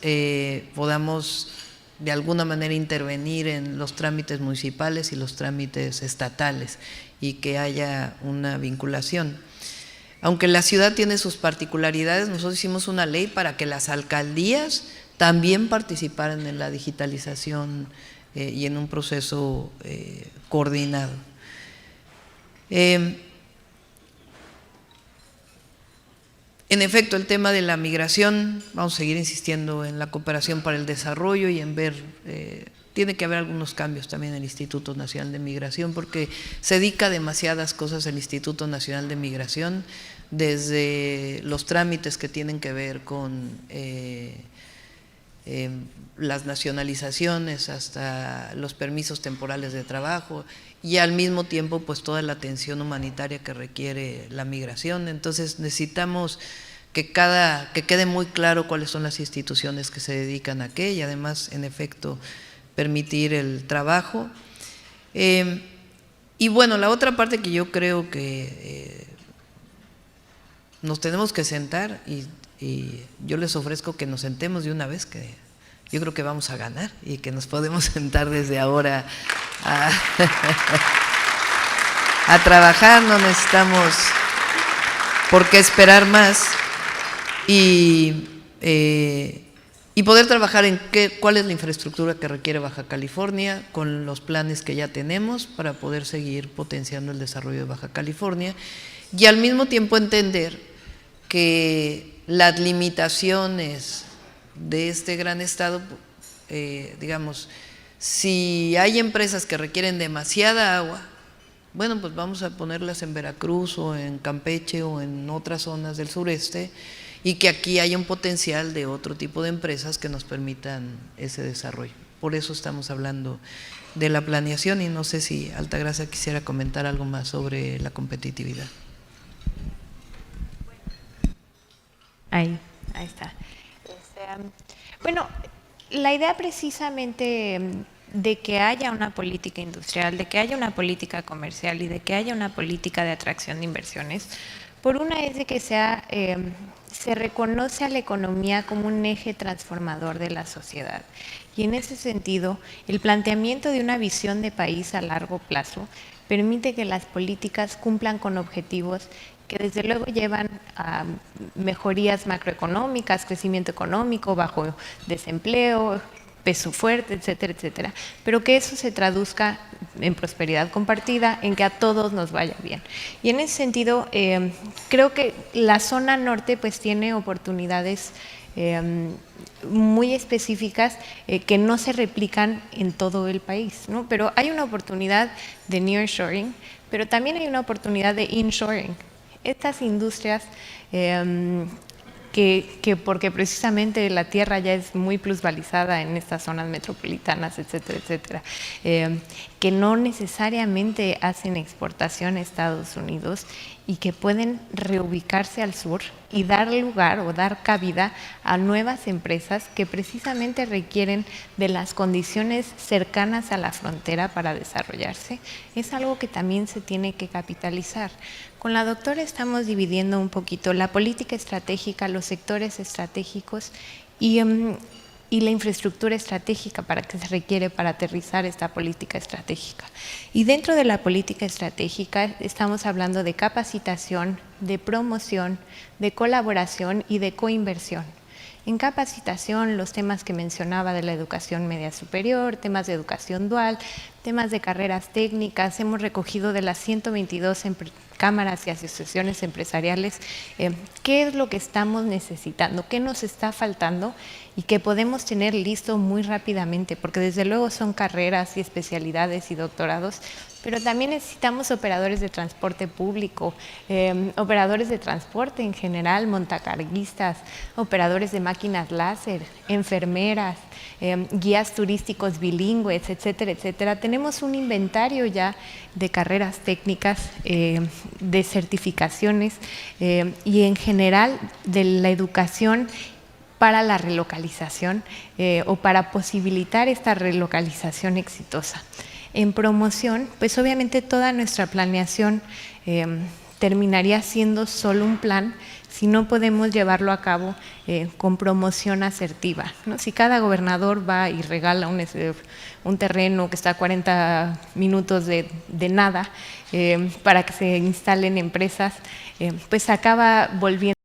podamos de alguna manera intervenir en los trámites municipales y los trámites estatales. y que haya una vinculación. Aunque la ciudad tiene sus particularidades, nosotros hicimos una ley para que las alcaldías también participaran en la digitalización y en un proceso coordinado. En efecto, el tema de la migración, vamos a seguir insistiendo en la cooperación para el desarrollo y en ver, tiene que haber algunos cambios también en el Instituto Nacional de Migración, porque se dedica a demasiadas cosas el Instituto Nacional de Migración, desde los trámites que tienen que ver con las nacionalizaciones hasta los permisos temporales de trabajo y al mismo tiempo pues toda la atención humanitaria que requiere la migración. Entonces necesitamos que quede muy claro cuáles son las instituciones que se dedican a qué y además en efecto permitir el trabajo. Y bueno, la otra parte que yo creo que nos tenemos que sentar y yo les ofrezco que nos sentemos de una vez, que yo creo que vamos a ganar y que nos podemos sentar desde ahora a trabajar, no necesitamos por qué esperar más y poder trabajar en cuál es la infraestructura que requiere Baja California con los planes que ya tenemos para poder seguir potenciando el desarrollo de Baja California y al mismo tiempo entender que las limitaciones de este gran estado, digamos, si hay empresas que requieren demasiada agua, bueno, pues vamos a ponerlas en Veracruz o en Campeche o en otras zonas del sureste y que aquí haya un potencial de otro tipo de empresas que nos permitan ese desarrollo. Por eso estamos hablando de la planeación y no sé si Altagracia quisiera comentar algo más sobre la competitividad. Ahí está. Bueno, la idea precisamente de que haya una política industrial, de que haya una política comercial y de que haya una política de atracción de inversiones, por una es de que se reconoce a la economía como un eje transformador de la sociedad. Y en ese sentido, el planteamiento de una visión de país a largo plazo permite que las políticas cumplan con objetivos que desde luego llevan a mejorías macroeconómicas, crecimiento económico, bajo desempleo, peso fuerte, etcétera, etcétera, pero que eso se traduzca en prosperidad compartida, en que a todos nos vaya bien. Y en ese sentido, creo que la zona norte pues tiene oportunidades muy específicas que no se replican en todo el país, ¿no? Pero hay una oportunidad de nearshoring, pero también hay una oportunidad de inshoring. Estas industrias que porque precisamente la tierra ya es muy plusvalizada en estas zonas metropolitanas, etcétera, etcétera, que no necesariamente hacen exportación a Estados Unidos y que pueden reubicarse al sur y dar lugar o dar cabida a nuevas empresas que precisamente requieren de las condiciones cercanas a la frontera para desarrollarse, es algo que también se tiene que capitalizar. Con la doctora estamos dividiendo un poquito la política estratégica, los sectores estratégicos y la infraestructura estratégica para que se requiere para aterrizar esta política estratégica. Y dentro de la política estratégica estamos hablando de capacitación, de promoción, de colaboración y de coinversión. En capacitación, los temas que mencionaba de la educación media superior, temas de educación dual, temas de carreras técnicas, hemos recogido de las 122 cámaras y asociaciones empresariales qué es lo que estamos necesitando, qué nos está faltando y que podemos tener listo muy rápidamente, porque desde luego son carreras y especialidades y doctorados, pero también necesitamos operadores de transporte público, operadores de transporte en general, montacarguistas, operadores de máquinas láser, enfermeras, guías turísticos bilingües, etcétera, etcétera. Tenemos un inventario ya de carreras técnicas, de certificaciones y en general de la educación para la relocalización o para posibilitar esta relocalización exitosa. En promoción, pues obviamente toda nuestra planeación terminaría siendo solo un plan si no podemos llevarlo a cabo con promoción asertiva, ¿no? Si cada gobernador va y regala un terreno que está a 40 minutos de nada para que se instalen empresas, pues acaba volviendo